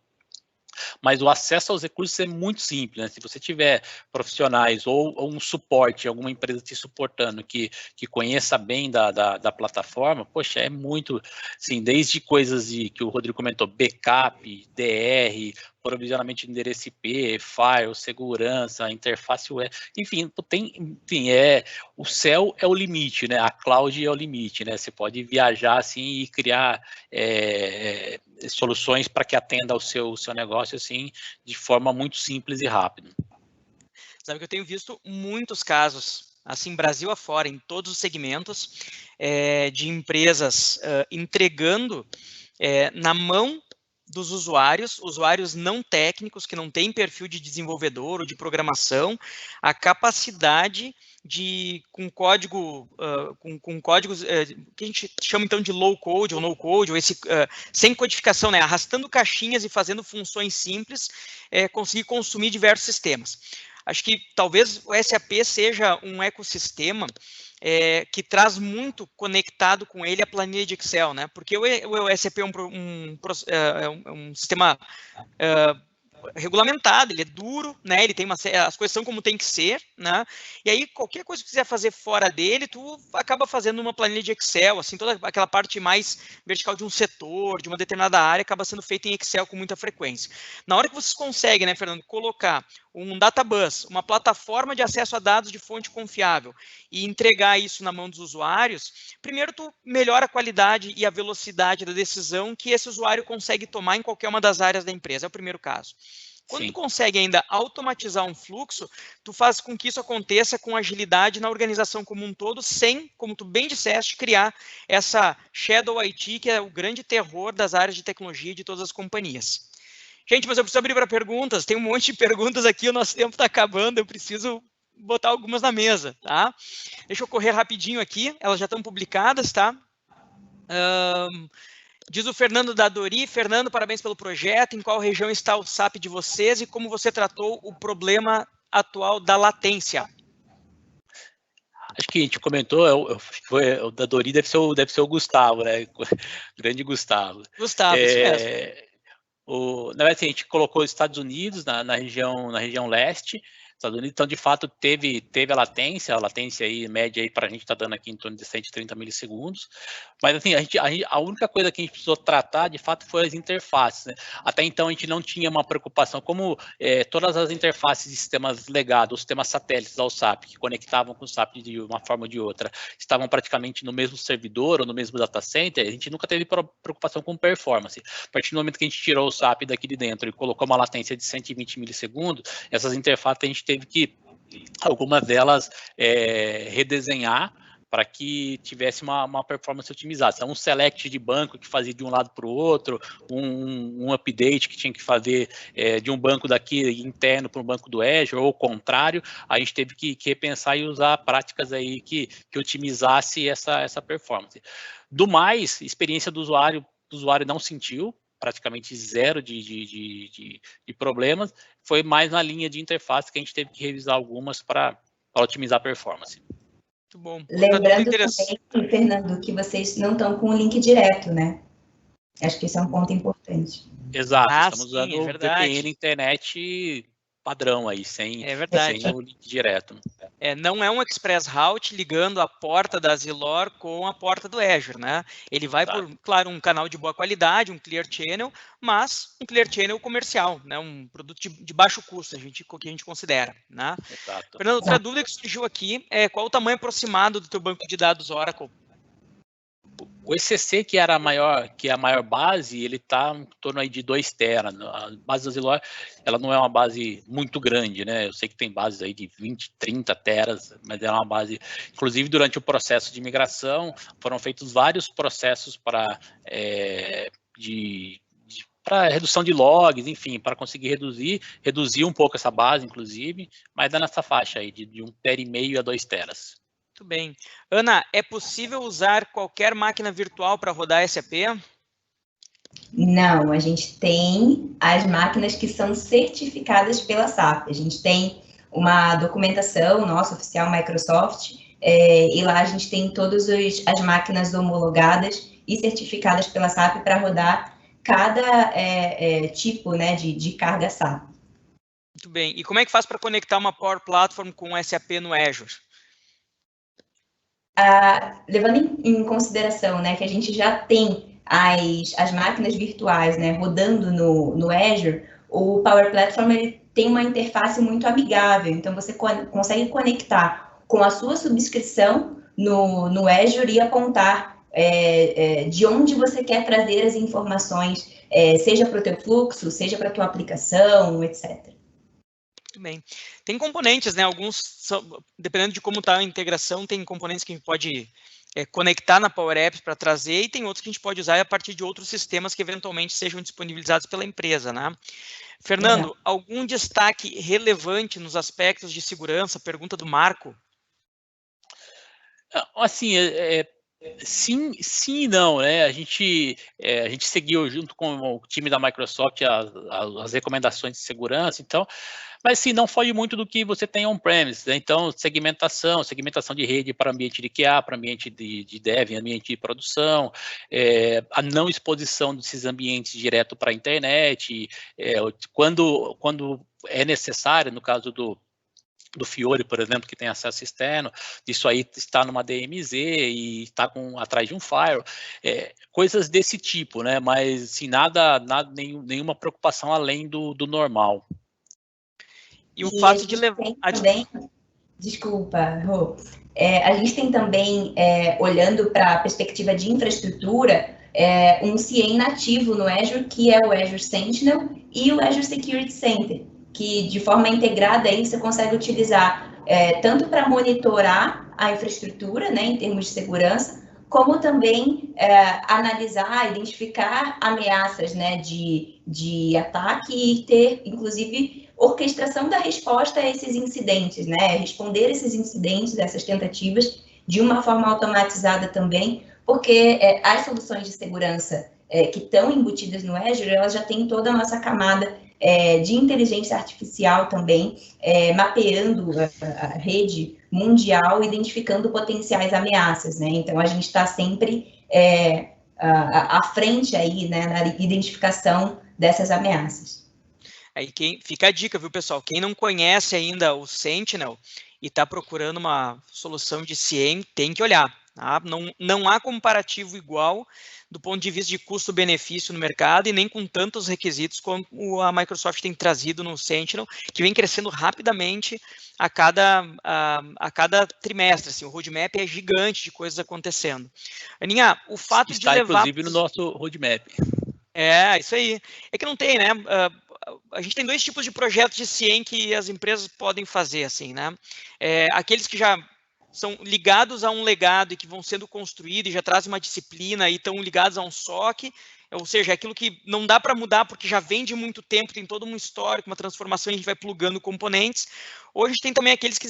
Mas o acesso aos recursos é muito simples, né? Se você tiver profissionais ou um suporte, alguma empresa te suportando que conheça bem da plataforma, poxa, é muito, assim, desde coisas que o Rodrigo comentou, backup, DR, provisionamento de endereço IP, file, segurança, interface web, enfim, o céu é o limite, né? A cloud é o limite, né? Você pode viajar assim e criar soluções para que atenda ao seu negócio assim de forma muito simples e rápida. Sabe que eu tenho visto muitos casos, assim, Brasil afora, em todos os segmentos, de empresas entregando na mão dos usuários não técnicos, que não têm perfil de desenvolvedor ou de programação, a capacidade de, com códigos que a gente chama então de low code ou no code, ou sem codificação, né, arrastando caixinhas e fazendo funções simples, conseguir consumir diversos sistemas. Acho que talvez o SAP seja um ecossistema que traz muito conectado com ele a planilha de Excel, né? Porque o SAP é um sistema regulamentado, ele é duro, né? Ele tem as coisas são como tem que ser, né? E aí qualquer coisa que quiser fazer fora dele, tu acaba fazendo uma planilha de Excel, assim, toda aquela parte mais vertical de um setor, de uma determinada área, acaba sendo feita em Excel com muita frequência. Na hora que vocês conseguem, né, Fernando, colocar um databus, uma plataforma de acesso a dados de fonte confiável e entregar isso na mão dos usuários, primeiro tu melhora a qualidade e a velocidade da decisão que esse usuário consegue tomar em qualquer uma das áreas da empresa, é o primeiro caso. Quando tu consegue ainda automatizar um fluxo, tu faz com que isso aconteça com agilidade na organização como um todo, sem, como tu bem disseste, criar essa Shadow IT, que é o grande terror das áreas de tecnologia de todas as companhias. Gente, mas eu preciso abrir para perguntas, tem um monte de perguntas aqui, o nosso tempo está acabando, eu preciso botar algumas na mesa, tá? Deixa eu correr rapidinho aqui, elas já estão publicadas, tá? Diz o Fernando da Dori: Fernando, parabéns pelo projeto, em qual região está o SAP de vocês e como você tratou o problema atual da latência? Acho que a gente comentou, foi, o da Dori deve ser o Gustavo, né? Grande Gustavo. Gustavo, isso mesmo. Na verdade, a gente colocou os Estados Unidos na região leste. Estados Unidos, então, de fato, teve a latência aí, média aí para a gente está dando aqui em torno de 130 milissegundos, mas assim, a única coisa que a gente precisou tratar, de fato, foi as interfaces, né? Até então a gente não tinha uma preocupação, como todas as interfaces de sistemas legados, os sistemas satélites ao SAP, que conectavam com o SAP de uma forma ou de outra, estavam praticamente no mesmo servidor ou no mesmo data center, a gente nunca teve preocupação com performance. A partir do momento que a gente tirou o SAP daqui de dentro e colocou uma latência de 120 milissegundos, essas interfaces a gente teve que, algumas delas, redesenhar para que tivesse uma performance otimizada. Então, um select de banco que fazia de um lado para o outro, um update que tinha que fazer de um banco daqui interno para um banco do Azure, ou o contrário, a gente teve que repensar e usar práticas aí que otimizasse essa performance. Do mais, experiência do usuário não sentiu, praticamente zero de problemas, foi mais na linha de interface que a gente teve que revisar algumas para otimizar a performance. Muito bom. Lembrando também, Fernando, que vocês não estão com o link direto, né? Acho que isso é um ponto importante. Exato, estamos usando o VPN internet padrão aí, sem o link direto. Não é um express route ligando a porta da Zilor com a porta do Azure, né? Ele vai por, claro, um canal de boa qualidade, um clear channel, mas um clear channel comercial, né? Um produto de baixo custo, que a gente considera, né? Exato. Fernando, outra dúvida que surgiu aqui é qual o tamanho aproximado do teu banco de dados Oracle? O ECC, que é a maior base, ele está em torno aí de 2 tera. A base da Zilor, ela não é uma base muito grande, né? Eu sei que tem bases aí de 20, 30 teras, mas é uma base... Inclusive, durante o processo de migração, foram feitos vários processos para redução de logs, enfim, para conseguir reduzir um pouco essa base, inclusive, mas dá nessa faixa aí de 1,5 tera a 2 teras. Muito bem. Ana, é possível usar qualquer máquina virtual para rodar SAP? Não, a gente tem as máquinas que são certificadas pela SAP. A gente tem uma documentação nossa, oficial Microsoft, e lá a gente tem todas as máquinas homologadas e certificadas pela SAP para rodar cada tipo, né, de carga SAP. Muito bem. E como é que faz para conectar uma Power Platform com SAP no Azure? Levando em consideração, né, que a gente já tem as máquinas virtuais, né, rodando no Azure, o Power Platform ele tem uma interface muito amigável, então você consegue conectar com a sua subscrição no Azure e apontar de onde você quer trazer as informações, seja para o teu fluxo, seja para a tua aplicação, etc. Muito bem. Tem componentes, né? Alguns, dependendo de como está a integração, tem componentes que a gente pode conectar na Power Apps para trazer e tem outros que a gente pode usar a partir de outros sistemas que eventualmente sejam disponibilizados pela empresa, né? Fernando, algum destaque relevante nos aspectos de segurança? Pergunta do Marco. Assim, Sim e não, né? A gente seguiu junto com o time da Microsoft as recomendações de segurança, então, mas sim, não foge muito do que você tem on-premise, né? Então, segmentação de rede para ambiente de QA, para ambiente de dev, ambiente de produção, a não exposição desses ambientes direto para a internet, quando é necessário, no caso do Fiori, por exemplo, que tem acesso externo, isso aí está numa DMZ e está atrás de um firewall, coisas desse tipo, né? Mas assim, nenhuma preocupação além do normal. E o fato de levar. Também, desculpa, Rô, a gente tem também, olhando para a perspectiva de infraestrutura, um CIEM nativo no Azure, que é o Azure Sentinel e o Azure Security Center, que de forma integrada aí você consegue utilizar tanto para monitorar a infraestrutura, né, em termos de segurança, como também analisar, identificar ameaças, né, de ataque e ter, inclusive, orquestração da resposta a esses incidentes, né, responder esses incidentes, essas tentativas, de uma forma automatizada também, porque as soluções de segurança que estão embutidas no Azure, elas já têm toda a nossa camada de inteligência artificial também, mapeando a rede mundial, identificando potenciais ameaças, né? Então, a gente está sempre à frente aí, né, na identificação dessas ameaças. Aí fica a dica, viu, pessoal? Quem não conhece ainda o Sentinel e está procurando uma solução de CIEM, tem que olhar. Tá? Não há comparativo igual do ponto de vista de custo-benefício no mercado e nem com tantos requisitos como a Microsoft tem trazido no Sentinel, que vem crescendo rapidamente a cada trimestre. Assim, o roadmap é gigante de coisas acontecendo. Aninha, o fato de levar... Está, inclusive, no nosso roadmap. Isso aí. É que não tem, né? A gente tem dois tipos de projetos de CIEM que as empresas podem fazer, assim, né? Aqueles que já são ligados a um legado e que vão sendo construídos e já trazem uma disciplina e estão ligados a um SOC, ou seja, é aquilo que não dá para mudar porque já vem de muito tempo, tem todo um histórico, uma transformação, a gente vai plugando componentes. Hoje a gente tem também aqueles que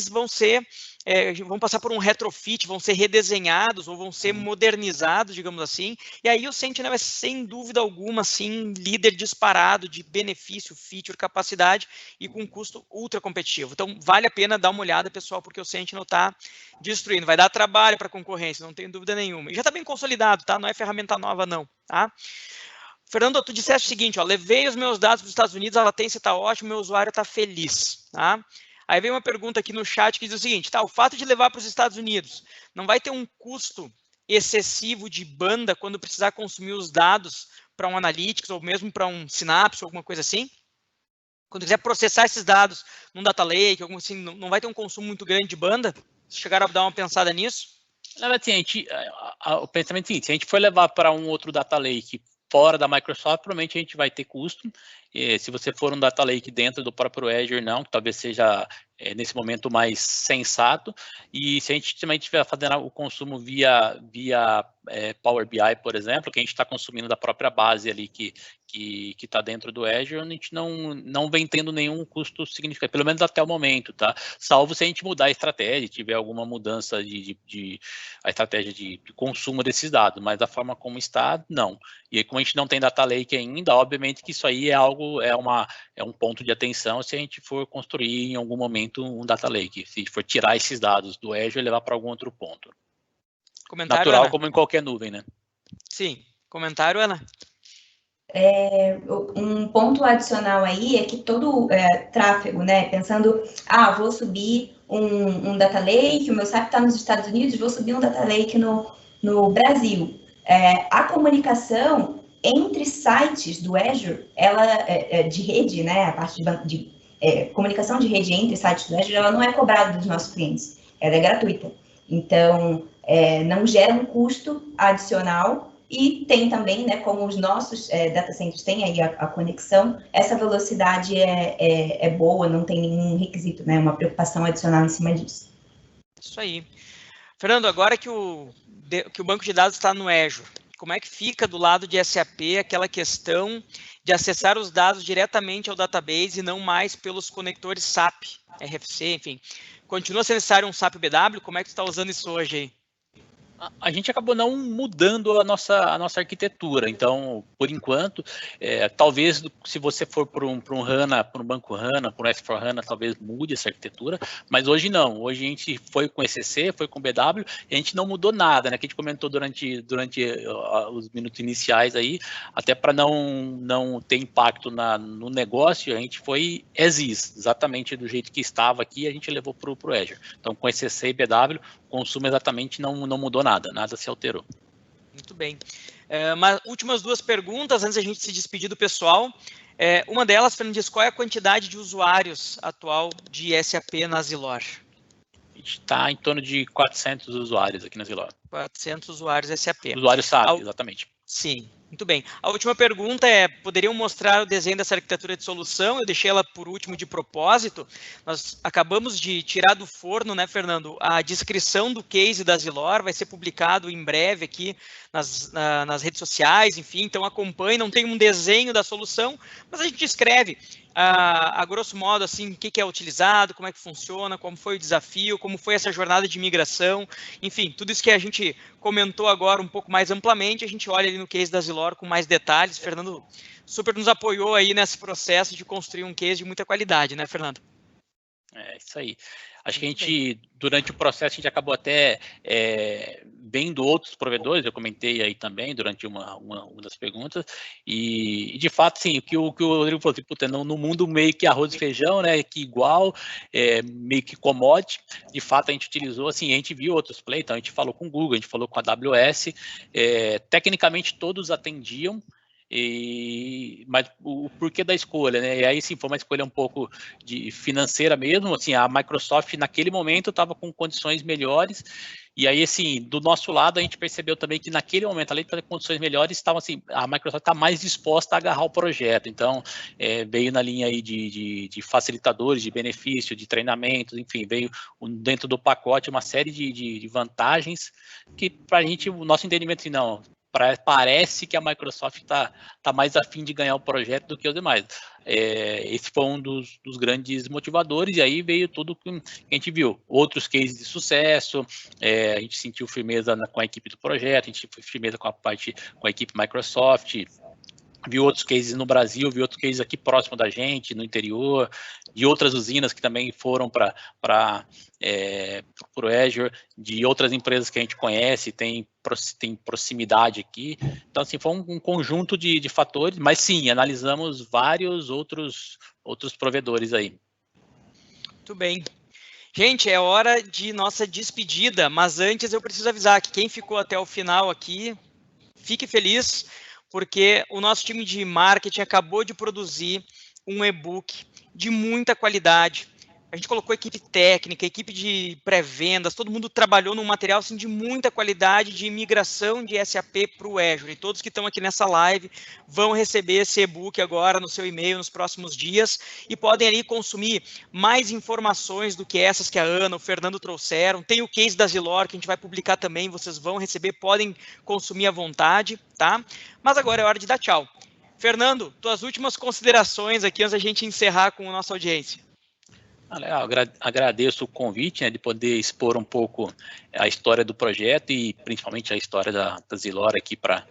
vão passar por um retrofit, vão ser redesenhados ou vão ser modernizados, digamos assim, e aí o Sentinel é sem dúvida alguma, assim, líder disparado de benefício, feature, capacidade e com custo ultra competitivo. Então vale a pena dar uma olhada, pessoal, porque o Sentinel está destruindo, vai dar trabalho para a concorrência, não tenho dúvida nenhuma. E já está bem consolidado, tá? Não é ferramenta nova não, tá? Fernando, tu disseste o seguinte, ó, levei os meus dados para os Estados Unidos, a latência está ótima, meu usuário está feliz, tá? Aí vem uma pergunta aqui no chat que diz o seguinte, tá, o fato de levar para os Estados Unidos não vai ter um custo excessivo de banda quando precisar consumir os dados para um Analytics ou mesmo para um Synapse ou alguma coisa assim? Quando quiser processar esses dados num data lake, algum assim, não vai ter um consumo muito grande de banda? Vocês chegaram a dar uma pensada nisso? Na verdade, o pensamento é o seguinte, se a gente for levar para um outro data lake fora da Microsoft, provavelmente a gente vai ter custo. Se você for um data lake dentro do próprio Azure, não, que talvez seja nesse momento mais sensato. E se a gente também estiver fazendo o consumo via Power BI, por exemplo, que a gente está consumindo da própria base ali que está dentro do Azure, a gente não vem tendo nenhum custo significativo, pelo menos até o momento, tá? Salvo se a gente mudar a estratégia, tiver alguma mudança a estratégia de consumo desses dados, mas da forma como está, não. E aí, como a gente não tem data lake ainda, obviamente que isso aí é um ponto de atenção se a gente for construir em algum momento um data lake, se for tirar esses dados do Azure e levar para algum outro ponto. Comentário, natural, Ana? como em qualquer nuvem, né? Sim. Comentário, Ana? Um ponto adicional aí é que todo tráfego, né, pensando, vou subir um data lake, o meu SAP está nos Estados Unidos, vou subir um data lake no Brasil. A comunicação entre sites do Azure, ela de rede, né, a parte de comunicação de rede entre sites do Azure, ela não é cobrada dos nossos clientes, ela é gratuita. Então, não gera um custo adicional. E tem também, né, como os nossos data centers têm aí a conexão, essa velocidade é boa, não tem nenhum requisito, né, uma preocupação adicional em cima disso. Isso aí. Fernando, agora que o banco de dados está no Azure, como é que fica do lado de SAP aquela questão de acessar os dados diretamente ao database e não mais pelos conectores SAP, RFC, enfim. Continua sendo necessário um SAP BW? Como é que você está usando isso hoje aí? A gente acabou não mudando a nossa arquitetura. Então, por enquanto, talvez se você for para um HANA, para um banco HANA, para um S4HANA, talvez mude essa arquitetura, mas hoje não. Hoje a gente foi com ECC, foi com BW, e a gente não mudou nada, né? Que a gente comentou durante os minutos iniciais aí, até para não ter impacto no negócio, a gente foi as is, exatamente do jeito que estava aqui, a gente levou para o Azure. Então, com ECC e BW, o consumo exatamente não mudou nada se alterou. Muito bem. Mas últimas duas perguntas antes da gente se despedir do pessoal. Uma delas, Fernando, diz qual é a quantidade de usuários atual de SAP na Zilor? A gente está em torno de 400 usuários aqui na Zilor. 400 usuários SAP. Usuários SAP, exatamente. Sim, muito bem. A última pergunta poderiam mostrar o desenho dessa arquitetura de solução? Eu deixei ela por último de propósito. Nós acabamos de tirar do forno, né, Fernando, a descrição do case da Zilor, vai ser publicado em breve aqui nas redes sociais, enfim, então acompanhe, não tem um desenho da solução, mas a gente descreve a grosso modo, assim, o que é utilizado, como é que funciona, como foi o desafio, como foi essa jornada de migração, enfim, tudo isso que a gente comentou agora um pouco mais amplamente, a gente olha ali no case da Zilor com mais detalhes. Fernando super nos apoiou aí nesse processo de construir um case de muita qualidade, né, Fernando? É isso aí. Acho que a gente, durante o processo, a gente acabou até vendo outros provedores, eu comentei aí também durante uma das perguntas, e de fato, sim, o que o Rodrigo falou, puta, no mundo meio que arroz e feijão, né, que igual, meio que commodity, de fato a gente utilizou, assim, a gente viu outros players, então a gente falou com o Google, a gente falou com a AWS, tecnicamente todos atendiam, mas o porquê da escolha, né? E aí sim, foi uma escolha um pouco financeira mesmo, assim, a Microsoft naquele momento estava com condições melhores, e aí assim, do nosso lado a gente percebeu também que naquele momento, além de ter condições melhores, estava assim, a Microsoft está mais disposta a agarrar o projeto, então veio na linha aí de facilitadores, de benefício, de treinamentos, enfim, veio dentro do pacote uma série de vantagens que para a gente, o nosso entendimento assim, não, parece que a Microsoft está mais afim de ganhar o projeto do que os demais. Esse foi um dos grandes motivadores, e aí veio tudo que a gente viu. Outros cases de sucesso, a gente sentiu firmeza com a equipe do projeto, a gente sentiu firmeza com a equipe Microsoft, viu outros cases no Brasil, viu outros cases aqui próximo da gente, no interior, de outras usinas que também foram para o Azure, de outras empresas que a gente conhece, tem proximidade aqui. Então, assim, foi um conjunto de fatores, mas sim, analisamos vários outros provedores aí. Muito bem. Gente, é hora de nossa despedida, mas antes eu preciso avisar que quem ficou até o final aqui, fique feliz, porque o nosso time de marketing acabou de produzir um e-book de muita qualidade. A gente colocou equipe técnica, equipe de pré-vendas, todo mundo trabalhou num material assim, de muita qualidade de migração de SAP para o Azure. E todos que estão aqui nessa live vão receber esse e-book agora no seu e-mail nos próximos dias e podem ali consumir mais informações do que essas que a Ana, o Fernando trouxeram. Tem o case da Zilor que a gente vai publicar também, vocês vão receber, podem consumir à vontade, tá? Mas agora é hora de dar tchau. Fernando, tuas últimas considerações aqui antes da gente encerrar com a nossa audiência. Agradeço o convite, né, de poder expor um pouco a história do projeto e principalmente a história da Zilor aqui para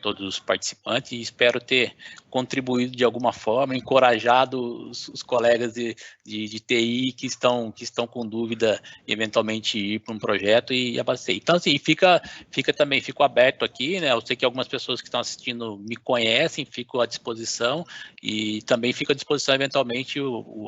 todos os participantes, e espero ter contribuído de alguma forma, encorajado os colegas de TI que estão com dúvida eventualmente ir para um projeto e abastecer. Então, assim, fico aberto aqui, né? Eu sei que algumas pessoas que estão assistindo me conhecem, fico à disposição, e também fico à disposição eventualmente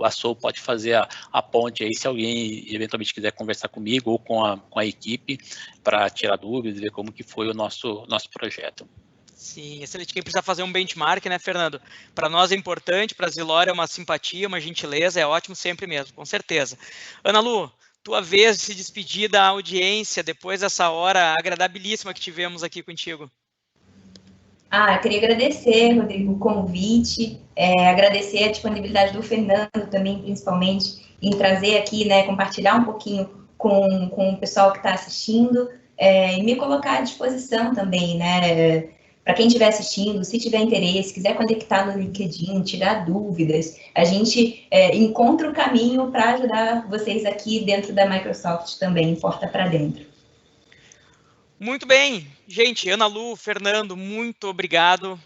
a Soul pode fazer a ponte aí, se alguém eventualmente quiser conversar comigo ou com a equipe para tirar dúvidas e ver como que foi o nosso projeto. Sim, excelente. Quem precisa fazer um benchmark, né, Fernando? Para nós é importante, para a Zilor é uma simpatia, uma gentileza, é ótimo sempre mesmo, com certeza. Ana Lu, tua vez de se despedir da audiência depois dessa hora agradabilíssima que tivemos aqui contigo. Eu queria agradecer, Rodrigo, o convite, agradecer a disponibilidade do Fernando também, principalmente, em trazer aqui, né, compartilhar um pouquinho com o pessoal que está assistindo, e me colocar à disposição também, né, para quem estiver assistindo, se tiver interesse, quiser conectar no LinkedIn, tirar dúvidas, a gente encontra o caminho para ajudar vocês aqui dentro da Microsoft também, porta para dentro. Muito bem, gente, Ana Lu, Fernando, muito obrigado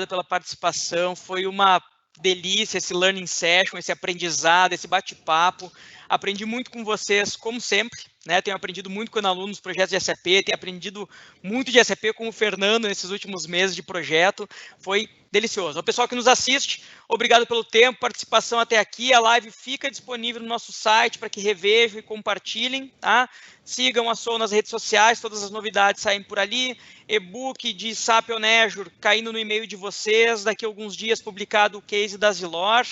pela participação, foi uma delícia esse learning session, esse aprendizado, esse bate-papo, aprendi muito com vocês, como sempre, né, tenho aprendido muito com a Ana Lu nos projetos de SAP, tenho aprendido muito de SAP com o Fernando nesses últimos meses de projeto, foi delicioso. O pessoal que nos assiste, obrigado pelo tempo, participação até aqui, a live fica disponível no nosso site para que revejam e compartilhem, tá? Sigam a Soul nas redes sociais, todas as novidades saem por ali, e-book de SAP on Azure caindo no e-mail de vocês, daqui a alguns dias publicado o case da Zilor.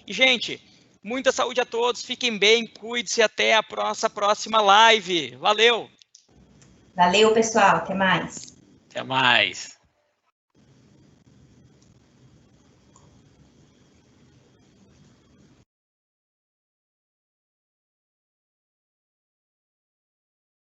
E, gente, muita saúde a todos, fiquem bem, cuide-se, até a nossa próxima live. Valeu! Valeu, pessoal, até mais. Até mais.